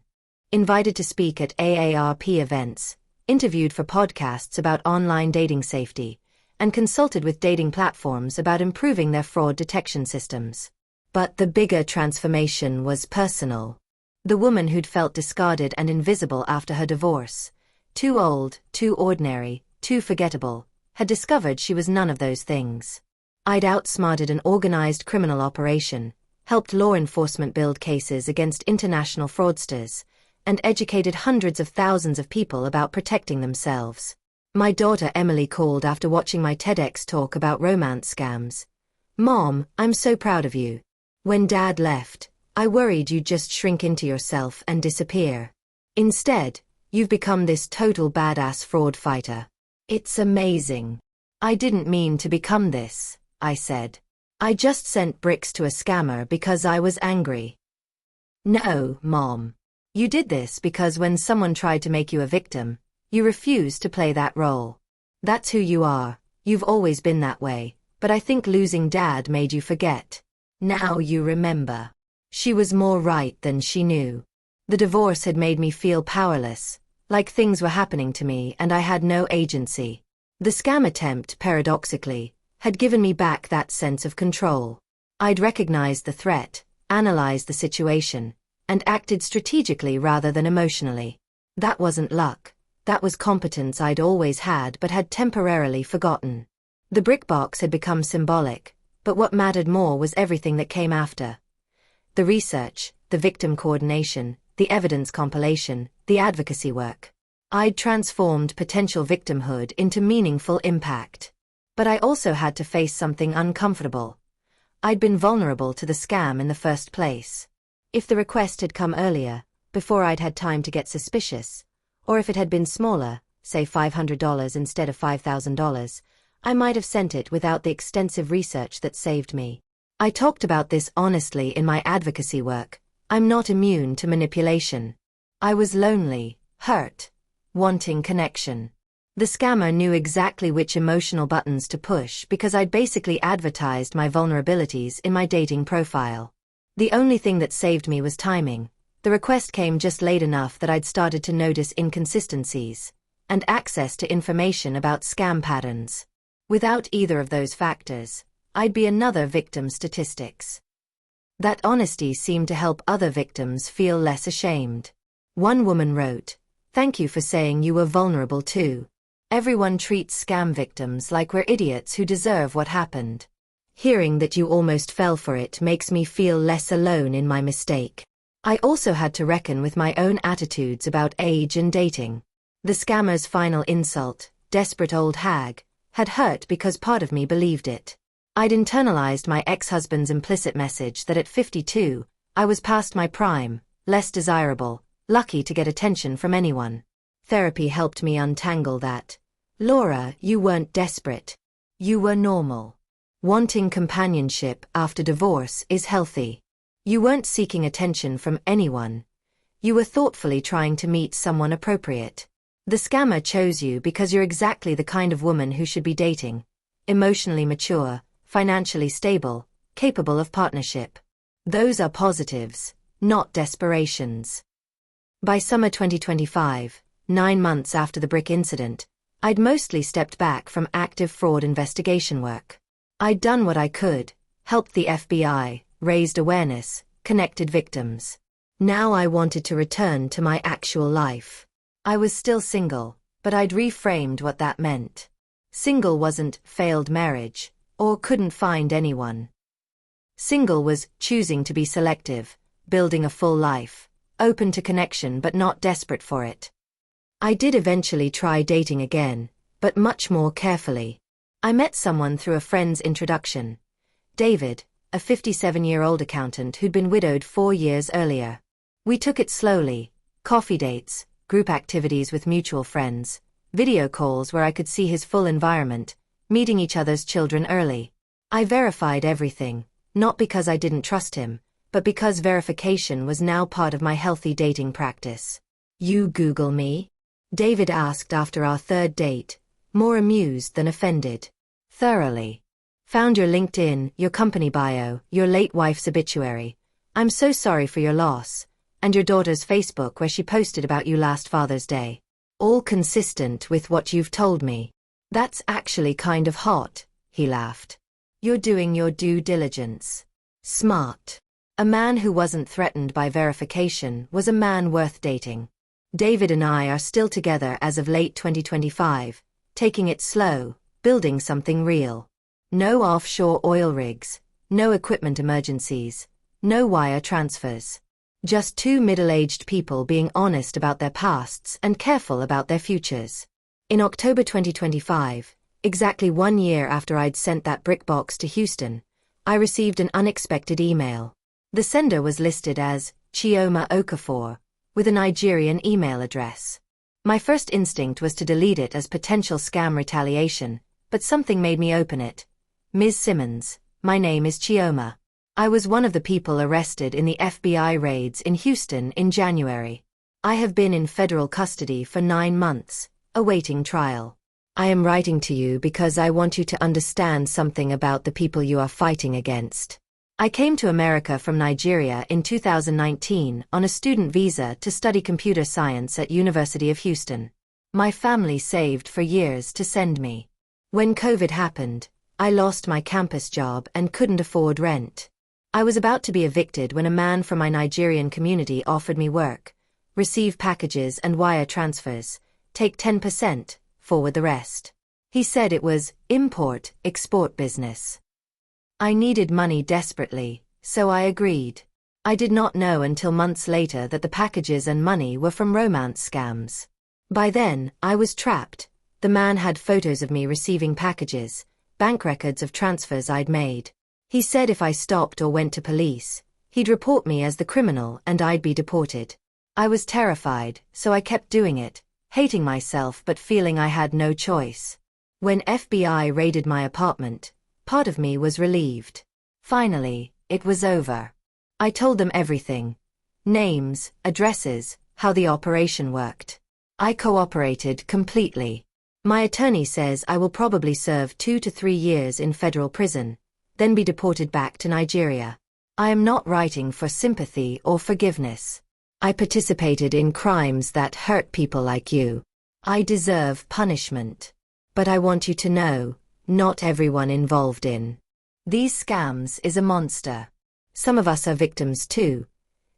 invited to speak at AARP events, interviewed for podcasts about online dating safety, and consulted with dating platforms about improving their fraud detection systems. But the bigger transformation was personal. The woman who'd felt discarded and invisible after her divorce, too old, too ordinary, too forgettable, had discovered she was none of those things. I'd outsmarted an organized criminal operation, helped law enforcement build cases against international fraudsters, and educated hundreds of thousands of people about protecting themselves. My daughter Emily called after watching my TEDx talk about romance scams. "Mom, I'm so proud of you. When Dad left, I worried you'd just shrink into yourself and disappear. Instead, you've become this total badass fraud fighter. It's amazing." "I didn't mean to become this," I said. "I just sent bricks to a scammer because I was angry." "No, Mom. You did this because when someone tried to make you a victim, you refused to play that role. That's who you are. You've always been that way, but I think losing Dad made you forget. Now you remember." She was more right than she knew. The divorce had made me feel powerless, like things were happening to me and I had no agency. The scam attempt, paradoxically, had given me back that sense of control. I'd recognized the threat, analyzed the situation, and acted strategically rather than emotionally. That wasn't luck. That was competence I'd always had but had temporarily forgotten. The brick box had become symbolic, but what mattered more was everything that came after. The research, the victim coordination, the evidence compilation, the advocacy work. I'd transformed potential victimhood into meaningful impact. But I also had to face something uncomfortable. I'd been vulnerable to the scam in the first place. If the request had come earlier, before I'd had time to get suspicious, or if it had been smaller, say $500 instead of $5,000, I might have sent it without the extensive research that saved me. I talked about this honestly in my advocacy work. I'm not immune to manipulation. I was lonely, hurt, wanting connection. The scammer knew exactly which emotional buttons to push because I'd basically advertised my vulnerabilities in my dating profile. The only thing that saved me was timing. The request came just late enough that I'd started to notice inconsistencies, and access to information about scam patterns. Without either of those factors, I'd be another victim statistics. That honesty seemed to help other victims feel less ashamed. One woman wrote, "Thank you for saying you were vulnerable too. Everyone treats scam victims like we're idiots who deserve what happened. Hearing that you almost fell for it makes me feel less alone in my mistake." I also had to reckon with my own attitudes about age and dating. The scammer's final insult, "desperate old hag," had hurt because part of me believed it. I'd internalized my ex-husband's implicit message that at 52, I was past my prime, less desirable, lucky to get attention from anyone. Therapy helped me untangle that. "Laura, you weren't desperate. You were normal. Wanting companionship after divorce is healthy. You weren't seeking attention from anyone. You were thoughtfully trying to meet someone appropriate. The scammer chose you because you're exactly the kind of woman who should be dating. Emotionally mature, financially stable, capable of partnership. Those are positives, not desperations." By summer 2025, 9 months after the brick incident, I'd mostly stepped back from active fraud investigation work. I'd done what I could, helped the FBI, raised awareness, connected victims. Now I wanted to return to my actual life. I was still single, but I'd reframed what that meant. Single wasn't failed marriage, or couldn't find anyone. Single was choosing to be selective, building a full life, open to connection but not desperate for it. I did eventually try dating again, but much more carefully. I met someone through a friend's introduction. David, a 57-year-old accountant who'd been widowed 4 years earlier. We took it slowly, coffee dates, group activities with mutual friends, video calls where I could see his full environment, meeting each other's children early. I verified everything, not because I didn't trust him, but because verification was now part of my healthy dating practice. You Google me? David asked after our third date, more amused than offended. Thoroughly. Found your LinkedIn, your company bio, your late wife's obituary. I'm so sorry for your loss. And your daughter's Facebook where she posted about you last Father's Day. All consistent with what you've told me. That's actually kind of hot, he laughed. You're doing your due diligence. Smart. A man who wasn't threatened by verification was a man worth dating. David and I are still together as of late 2025, taking it slow, building something real. No offshore oil rigs, no equipment emergencies, no wire transfers. Just two middle-aged people being honest about their pasts and careful about their futures. In October 2025, exactly 1 year after I'd sent that brick box to Houston, I received an unexpected email. The sender was listed as Chioma Okafor, with a Nigerian email address. My first instinct was to delete it as potential scam retaliation, but something made me open it. Ms. Simmons, my name is Chioma. I was one of the people arrested in the FBI raids in Houston in January. I have been in federal custody for 9 months, awaiting trial. I am writing to you because I want you to understand something about the people you are fighting against. I came to America from Nigeria in 2019 on a student visa to study computer science at University of Houston. My family saved for years to send me. When COVID happened, I lost my campus job and couldn't afford rent. I was about to be evicted when a man from my Nigerian community offered me work, receive packages and wire transfers, take 10%, forward the rest. He said it was import-export business. I needed money desperately, so I agreed. I did not know until months later that the packages and money were from romance scams. By then, I was trapped. The man had photos of me receiving packages, bank records of transfers I'd made. He said if I stopped or went to police, he'd report me as the criminal and I'd be deported. I was terrified, so I kept doing it, hating myself but feeling I had no choice. When FBI raided my apartment, part of me was relieved. Finally, it was over. I told them everything. Names, addresses, how the operation worked. I cooperated completely. My attorney says I will probably serve 2 to 3 years in federal prison, then be deported back to Nigeria. I am not writing for sympathy or forgiveness. I participated in crimes that hurt people like you. I deserve punishment. But I want you to know, not everyone involved in these scams is a monster. Some of us are victims too.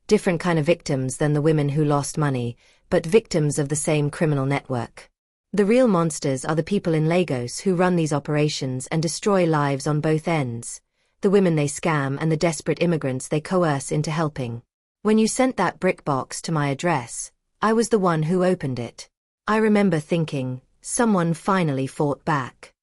Different kind of victims than the women who lost money, but victims of the same criminal network. The real monsters are the people in Lagos who run these operations and destroy lives on both ends, the women they scam and the desperate immigrants they coerce into helping. When you sent that brick box to my address, I was the one who opened it. I remember thinking, someone finally fought back.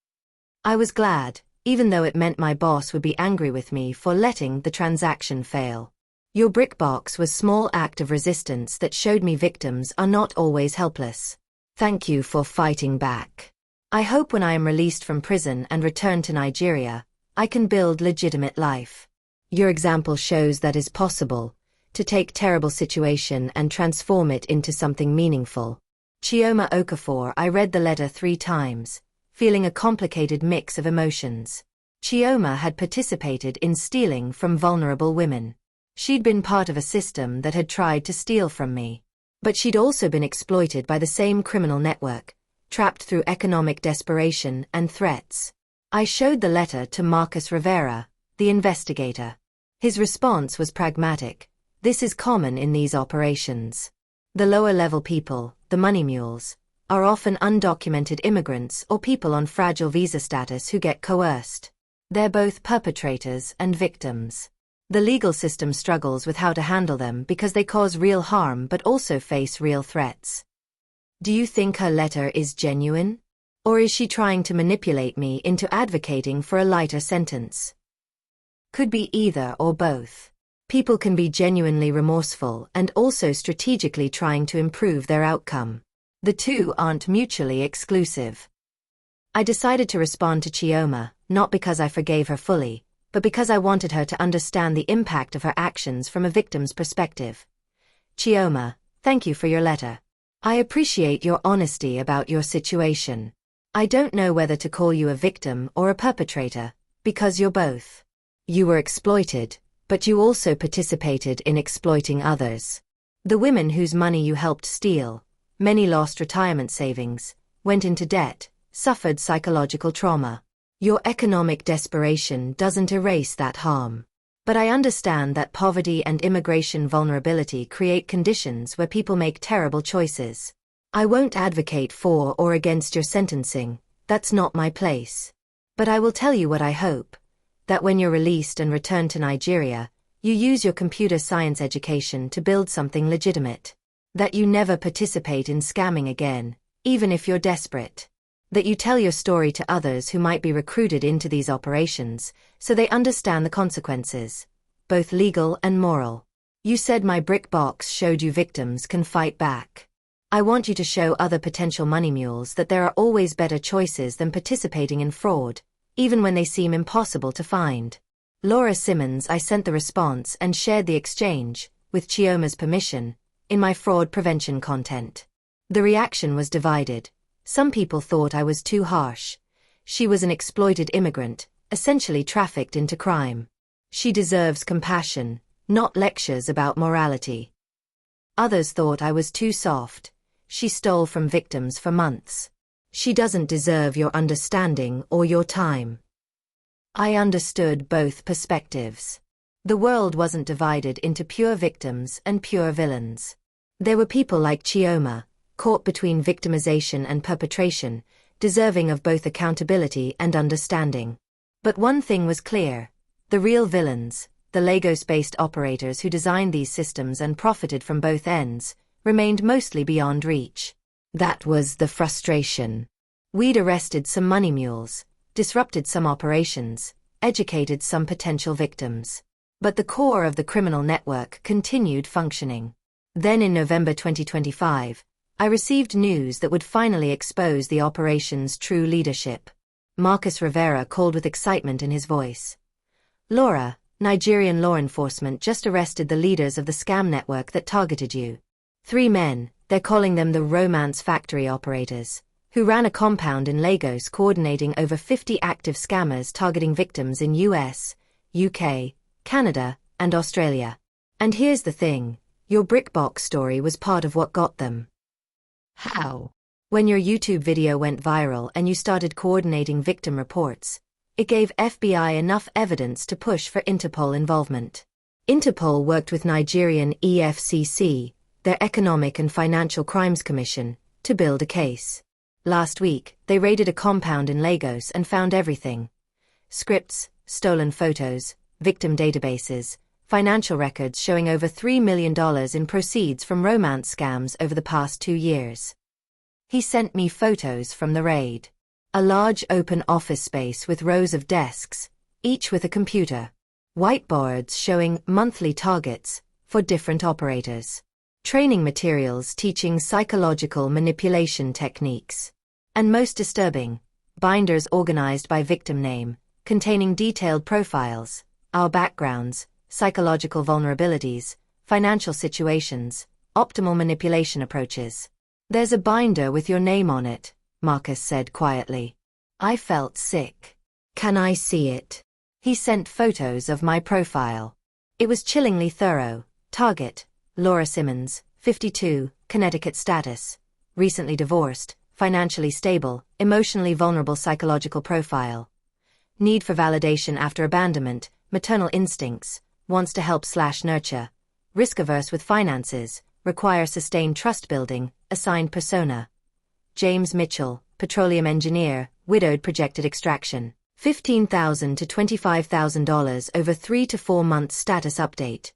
I was glad, even though it meant my boss would be angry with me for letting the transaction fail. Your brick box was a small act of resistance that showed me victims are not always helpless. Thank you for fighting back. I hope when I am released from prison and return to Nigeria, I can build legitimate life. Your example shows that is possible, to take terrible situation and transform it into something meaningful. Chioma Okafor. I read the letter 3 times, feeling a complicated mix of emotions. Chioma had participated in stealing from vulnerable women. She'd been part of a system that had tried to steal from me. But she'd also been exploited by the same criminal network, trapped through economic desperation and threats. I showed the letter to Marcus Rivera, the investigator. His response was pragmatic. This is common in these operations. The lower-level people, the money mules, are often undocumented immigrants or people on fragile visa status who get coerced. They're both perpetrators and victims. The legal system struggles with how to handle them because they cause real harm but also face real threats. Do you think her letter is genuine? Or is she trying to manipulate me into advocating for a lighter sentence? Could be either or both. People can be genuinely remorseful and also strategically trying to improve their outcome. The two aren't mutually exclusive. I decided to respond to Chioma, not because I forgave her fully, but because I wanted her to understand the impact of her actions from a victim's perspective. Chioma, thank you for your letter. I appreciate your honesty about your situation. I don't know whether to call you a victim or a perpetrator, because you're both. You were exploited, but you also participated in exploiting others. The women whose money you helped steal, many lost retirement savings, went into debt, suffered psychological trauma. Your economic desperation doesn't erase that harm. But I understand that poverty and immigration vulnerability create conditions where people make terrible choices. I won't advocate for or against your sentencing, that's not my place. But I will tell you what I hope, that when you're released and return to Nigeria, you use your computer science education to build something legitimate. That you never participate in scamming again, even if you're desperate. That you tell your story to others who might be recruited into these operations, so they understand the consequences, both legal and moral. You said my brick box showed you victims can fight back. I want you to show other potential money mules that there are always better choices than participating in fraud, even when they seem impossible to find. Laura Simmons. I sent the response and shared the exchange, with Chioma's permission, in my fraud prevention content. The reaction was divided. Some people thought I was too harsh. She was an exploited immigrant, essentially trafficked into crime. She deserves compassion, not lectures about morality. Others thought I was too soft. She stole from victims for months. She doesn't deserve your understanding or your time. I understood both perspectives. The world wasn't divided into pure victims and pure villains. There were people like Chioma, caught between victimization and perpetration, deserving of both accountability and understanding. But one thing was clear. The real villains, the Lagos-based operators who designed these systems and profited from both ends, remained mostly beyond reach. That was the frustration. We'd arrested some money mules, disrupted some operations, educated some potential victims. But the core of the criminal network continued functioning. Then in November 2025, I received news that would finally expose the operation's true leadership. Marcus Rivera called with excitement in his voice. Laura, Nigerian law enforcement just arrested the leaders of the scam network that targeted you. 3 men, they're calling them the Romance Factory operators, who ran a compound in Lagos coordinating over 50 active scammers targeting victims in US, UK, Canada, and Australia. And here's the thing, your brickbox story was part of what got them. How? When your YouTube video went viral and you started coordinating victim reports, it gave FBI enough evidence to push for Interpol involvement. Interpol worked with Nigerian EFCC, their Economic and Financial Crimes Commission, to build a case. Last week, they raided a compound in Lagos and found everything. Scripts, stolen photos, victim databases, financial records showing over $3 million in proceeds from romance scams over the past 2 years. He sent me photos from the raid. A large open office space with rows of desks, each with a computer. Whiteboards showing monthly targets for different operators. Training materials teaching psychological manipulation techniques. And most disturbing, binders organized by victim name, containing detailed profiles, our backgrounds, psychological vulnerabilities, financial situations, optimal manipulation approaches. There's a binder with your name on it, Marcus said quietly. I felt sick. Can I see it? He sent photos of my profile. It was chillingly thorough. Target, Laura Simmons, 52, Connecticut status, recently divorced, financially stable, emotionally vulnerable psychological profile. Need for validation after abandonment, maternal instincts, wants to help/nurture, risk-averse with finances, require sustained trust building, assigned persona. James Mitchell, petroleum engineer, widowed projected extraction, $15,000 to $25,000 over 3 to 4 months status update.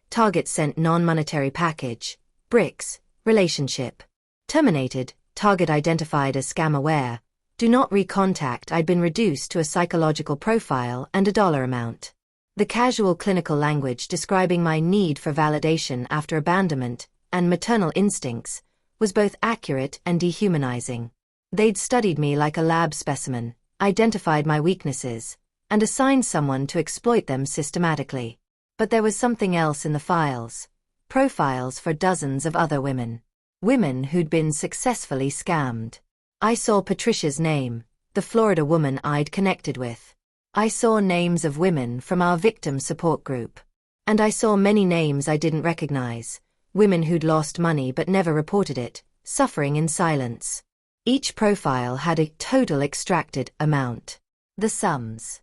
Target sent non-monetary package, bricks, relationship. Terminated, target identified as scam aware. Do not recontact. I'd been reduced to a psychological profile and a dollar amount. The casual clinical language describing my need for validation after abandonment and maternal instincts was both accurate and dehumanizing. They'd studied me like a lab specimen, identified my weaknesses, and assigned someone to exploit them systematically. But there was something else in the files. Profiles for dozens of other women. Women who'd been successfully scammed. I saw Patricia's name, the Florida woman I'd connected with. I saw names of women from our victim support group. And I saw many names I didn't recognize, women who'd lost money but never reported it, suffering in silence. Each profile had a total extracted amount. The sums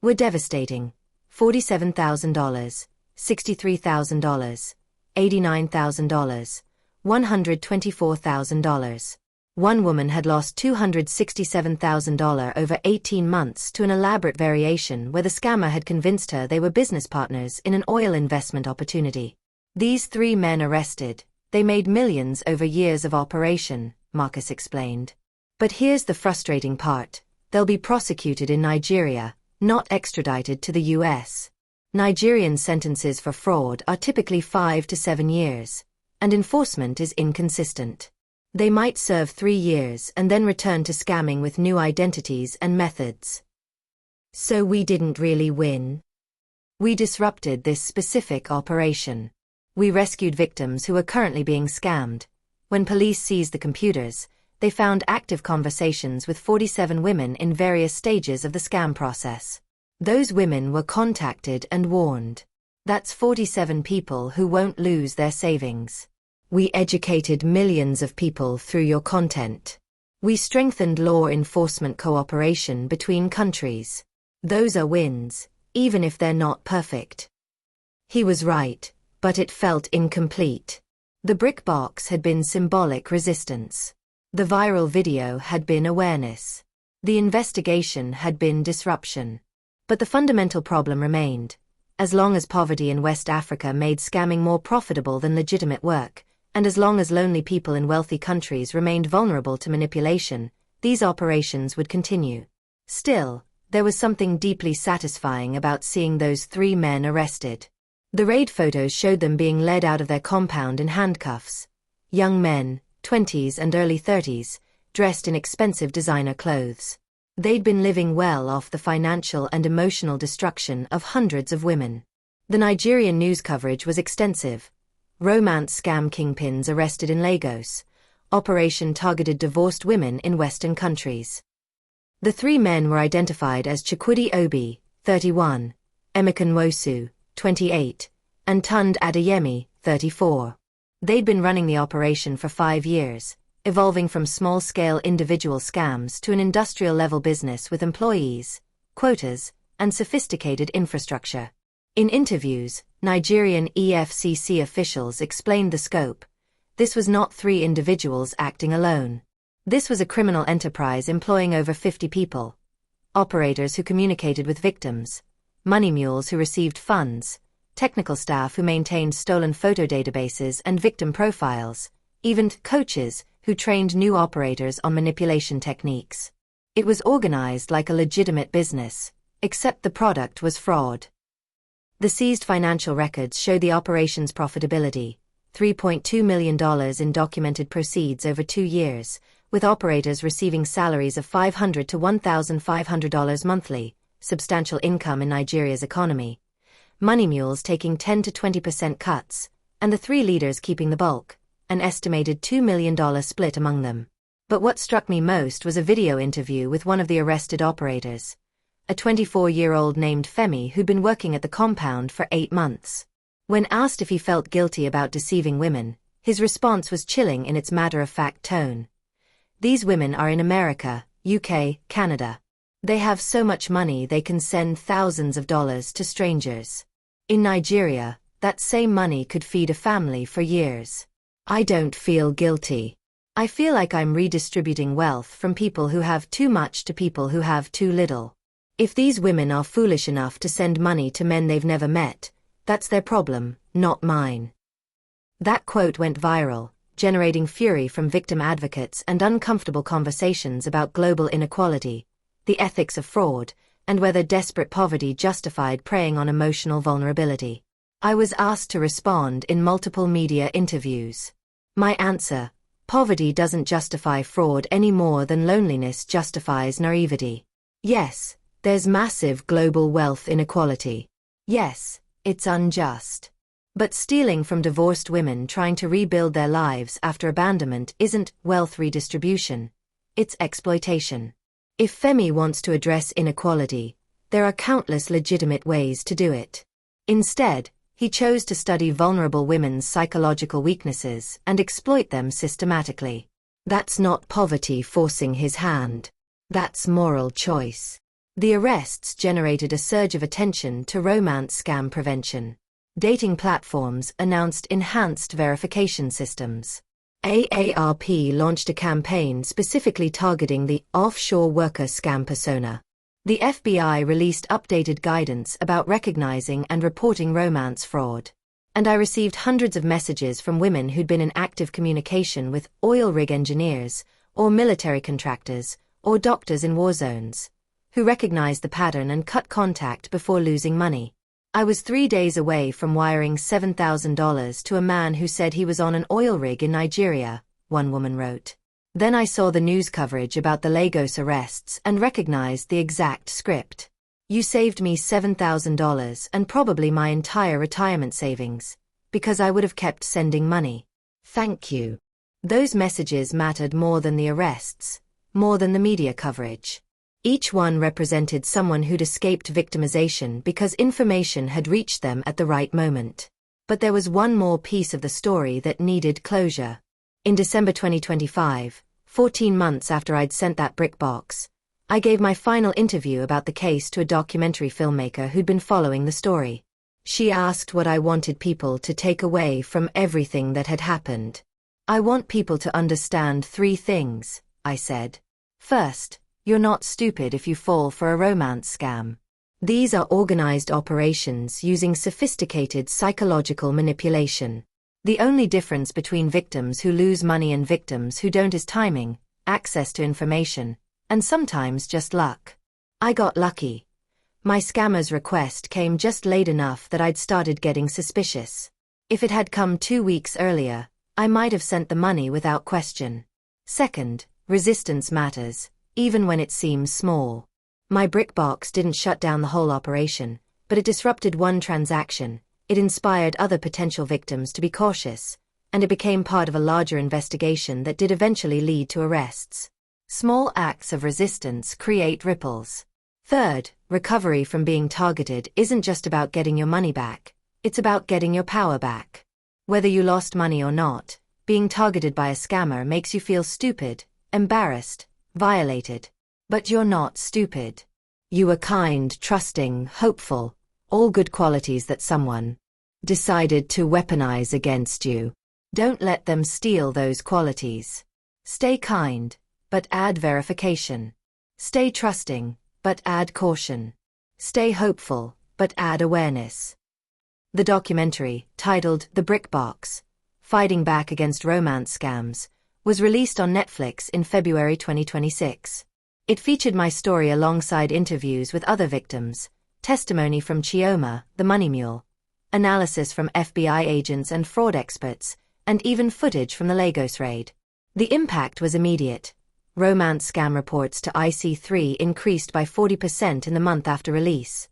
were devastating. $47,000, $63,000, $89,000, $124,000. One woman had lost $267,000 over 18 months to an elaborate variation where the scammer had convinced her they were business partners in an oil investment opportunity. These 3 men arrested, they made millions over years of operation, Marcus explained. But here's the frustrating part. They'll be prosecuted in Nigeria, not extradited to the US. Nigerian sentences for fraud are typically 5 to 7 years, and enforcement is inconsistent. They might serve 3 years and then return to scamming with new identities and methods. So we didn't really win. We disrupted this specific operation. We rescued victims who are currently being scammed. When police seized the computers, they found active conversations with 47 women in various stages of the scam process. Those women were contacted and warned. That's 47 people who won't lose their savings. We educated millions of people through your content. We strengthened law enforcement cooperation between countries. Those are wins, even if they're not perfect. He was right, but it felt incomplete. The brick box had been symbolic resistance. The viral video had been awareness. The investigation had been disruption. But the fundamental problem remained. As long as poverty in West Africa made scamming more profitable than legitimate work, and as long as lonely people in wealthy countries remained vulnerable to manipulation, these operations would continue. Still, there was something deeply satisfying about seeing those 3 men arrested. The raid photos showed them being led out of their compound in handcuffs. Young men, 20s and early 30s, dressed in expensive designer clothes. They'd been living well off the financial and emotional destruction of hundreds of women. The Nigerian news coverage was extensive. Romance scam kingpins arrested in Lagos. Operation targeted divorced women in Western countries. The 3 men were identified as Chukwudi Obi, 31, Emeka Nwosu, 28, and Tunde Adeyemi, 34. They'd been running the operation for 5 years, evolving from small-scale individual scams to an industrial-level business with employees, quotas, and sophisticated infrastructure. In interviews, Nigerian EFCC officials explained the scope. This was not 3 individuals acting alone. This was a criminal enterprise employing over 50 people. Operators who communicated with victims, money mules who received funds, technical staff who maintained stolen photo databases and victim profiles, even coaches who trained new operators on manipulation techniques. It was organized like a legitimate business, except the product was fraud. The seized financial records show the operation's profitability, $3.2 million in documented proceeds over 2 years, with operators receiving salaries of $500 to $1,500 monthly, substantial income in Nigeria's economy. Money mules taking 10 to 20% cuts, and the 3 leaders keeping the bulk, an estimated $2 million split among them. But what struck me most was a video interview with one of the arrested operators. A 24-year-old named Femi who'd been working at the compound for 8 months. When asked if he felt guilty about deceiving women, his response was chilling in its matter-of-fact tone. These women are in America, UK, Canada. They have so much money they can send thousands of dollars to strangers. In Nigeria, that same money could feed a family for years. I don't feel guilty. I feel like I'm redistributing wealth from people who have too much to people who have too little. If these women are foolish enough to send money to men they've never met, that's their problem, not mine. That quote went viral, generating fury from victim advocates and uncomfortable conversations about global inequality, the ethics of fraud, and whether desperate poverty justified preying on emotional vulnerability. I was asked to respond in multiple media interviews. My answer: Poverty doesn't justify fraud any more than loneliness justifies naivety. Yes, there's massive global wealth inequality. Yes, it's unjust. But stealing from divorced women trying to rebuild their lives after abandonment isn't wealth redistribution. It's exploitation. If Femi wants to address inequality, there are countless legitimate ways to do it. Instead, he chose to study vulnerable women's psychological weaknesses and exploit them systematically. That's not poverty forcing his hand. That's moral choice. The arrests generated a surge of attention to romance scam prevention. Dating platforms announced enhanced verification systems. AARP launched a campaign specifically targeting the offshore worker scam persona. The FBI released updated guidance about recognizing and reporting romance fraud. And I received hundreds of messages from women who'd been in active communication with oil rig engineers, or military contractors, or doctors in war zones, who recognized the pattern and cut contact before losing money. I was 3 days away from wiring $7,000 to a man who said he was on an oil rig in Nigeria, one woman wrote. Then I saw the news coverage about the Lagos arrests and recognized the exact script. You saved me $7,000 and probably my entire retirement savings, because I would have kept sending money. Thank you. Those messages mattered more than the arrests, more than the media coverage. Each one represented someone who'd escaped victimization because information had reached them at the right moment. But there was one more piece of the story that needed closure. In December 2025, 14 months after I'd sent that brick box, I gave my final interview about the case to a documentary filmmaker who'd been following the story. She asked what I wanted people to take away from everything that had happened. I want people to understand 3 things, I said. First, you're not stupid if you fall for a romance scam. These are organized operations using sophisticated psychological manipulation. The only difference between victims who lose money and victims who don't is timing, access to information, and sometimes just luck. I got lucky. My scammer's request came just late enough that I'd started getting suspicious. If it had come 2 weeks earlier, I might have sent the money without question. Second, resistance matters, even when it seems small. My brick box didn't shut down the whole operation, but it disrupted one transaction. It inspired other potential victims to be cautious, and it became part of a larger investigation that did eventually lead to arrests. Small acts of resistance create ripples. Third, recovery from being targeted isn't just about getting your money back, it's about getting your power back. Whether you lost money or not, being targeted by a scammer makes you feel stupid, embarrassed, violated. But you're not stupid. You were kind, trusting, hopeful, all good qualities that someone decided to weaponize against you. Don't let them steal those qualities. Stay kind, but add verification. Stay trusting, but add caution. Stay hopeful, but add awareness. The documentary, titled The Brick Box: Fighting Back Against Romance Scams, was released on Netflix in February 2026. It featured my story alongside interviews with other victims, testimony from Chioma, the money mule, analysis from FBI agents and fraud experts, and even footage from the Lagos raid. The impact was immediate. Romance scam reports to IC3 increased by 40% in the month after release,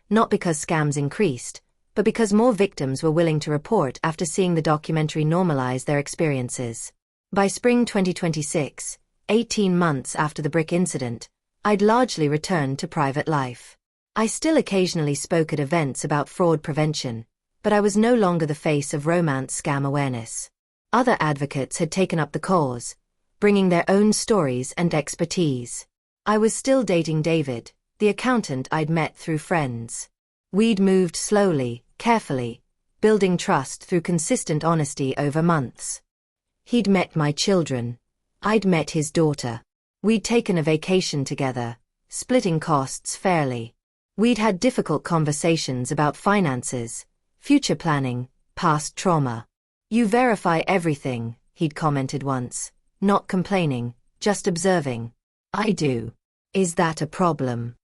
not because scams increased, but because more victims were willing to report after seeing the documentary normalize their experiences. By spring 2026, 18 months after the brick incident, I'd largely returned to private life. I still occasionally spoke at events about fraud prevention, but I was no longer the face of romance scam awareness. Other advocates had taken up the cause, bringing their own stories and expertise. I was still dating David, the accountant I'd met through friends. We'd moved slowly, carefully, building trust through consistent honesty over months. He'd met my children. I'd met his daughter. We'd taken a vacation together, splitting costs fairly. We'd had difficult conversations about finances, future planning, past trauma. You verify everything, he'd commented once, not complaining, just observing. I do. Is that a problem?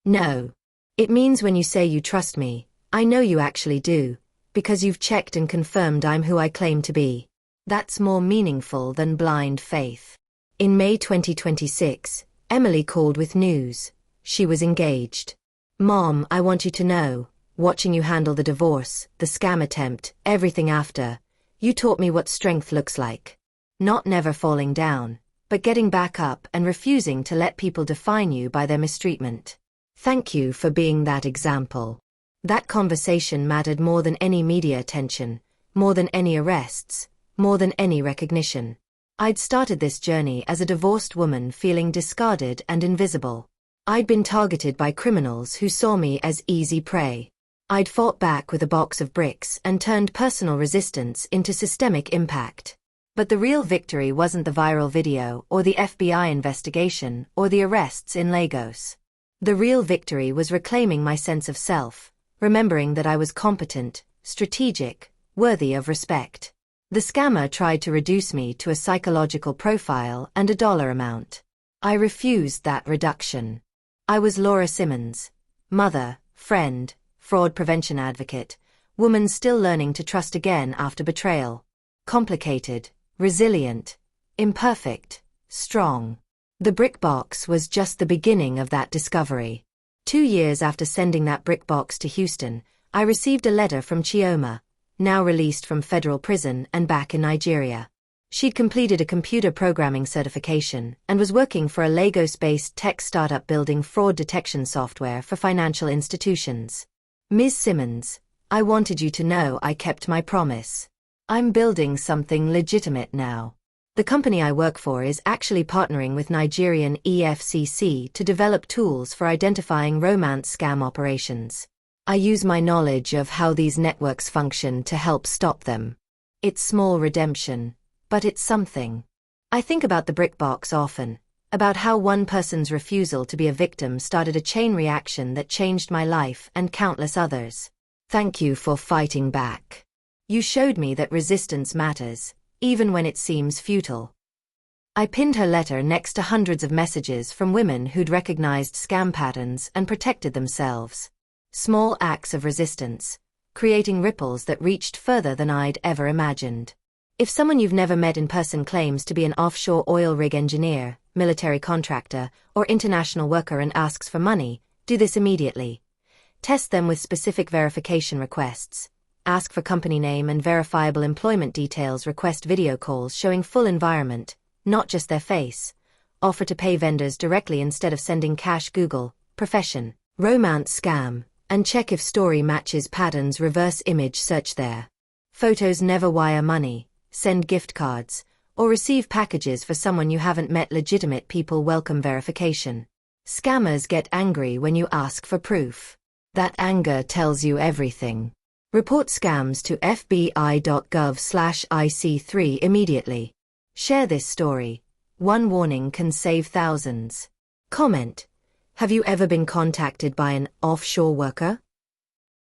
No. It means when you say you trust me, I know you actually do, because you've checked and confirmed I'm who I claim to be. That's more meaningful than blind faith. In May 2026, Emily called with news. She was engaged. Mom, I want you to know, watching you handle the divorce, the scam attempt, everything after, you taught me what strength looks like. Not never falling down, but getting back up and refusing to let people define you by their mistreatment. Thank you for being that example. That conversation mattered more than any media attention, more than any arrests, more than any recognition. I'd started this journey as a divorced woman feeling discarded and invisible. I'd been targeted by criminals who saw me as easy prey. I'd fought back with a box of bricks and turned personal resistance into systemic impact. But the real victory wasn't the viral video or the FBI investigation or the arrests in Lagos. The real victory was reclaiming my sense of self, remembering that I was competent, strategic, worthy of respect. The scammer tried to reduce me to a psychological profile and a dollar amount. I refused that reduction. I was Laura Simmons, mother, friend, fraud prevention advocate, woman still learning to trust again after betrayal. Complicated, resilient, imperfect, strong. The brick box was just the beginning of that discovery. 2 years after sending that brick box to Houston, I received a letter from Chioma, now released from federal prison and back in Nigeria. She'd completed a computer programming certification and was working for a Lagos-based tech startup building fraud detection software for financial institutions. Ms. Simmons, I wanted you to know I kept my promise. I'm building something legitimate now. The company I work for is actually partnering with Nigerian EFCC to develop tools for identifying romance scam operations. I use my knowledge of how these networks function to help stop them. It's small redemption, but it's something. I think about the brick box often, about how one person's refusal to be a victim started a chain reaction that changed my life and countless others. Thank you for fighting back. You showed me that resistance matters, even when it seems futile. I pinned her letter next to hundreds of messages from women who'd recognized scam patterns and protected themselves. Small acts of resistance, creating ripples that reached further than I'd ever imagined. If someone you've never met in person claims to be an offshore oil rig engineer, military contractor, or international worker and asks for money, do this immediately. Test them with specific verification requests. Ask for company name and verifiable employment details. Request video calls showing full environment, not just their face. Offer to pay vendors directly instead of sending cash. Google, profession, romance scam, and check if story matches patterns. Reverse image search there. Photos never wire money, send gift cards, or receive packages for someone you haven't met. Legitimate people welcome verification. Scammers get angry when you ask for proof. That anger tells you everything. Report scams to fbi.gov/IC3 immediately. Share this story. One warning can save thousands. Comment. Have you ever been contacted by an offshore worker?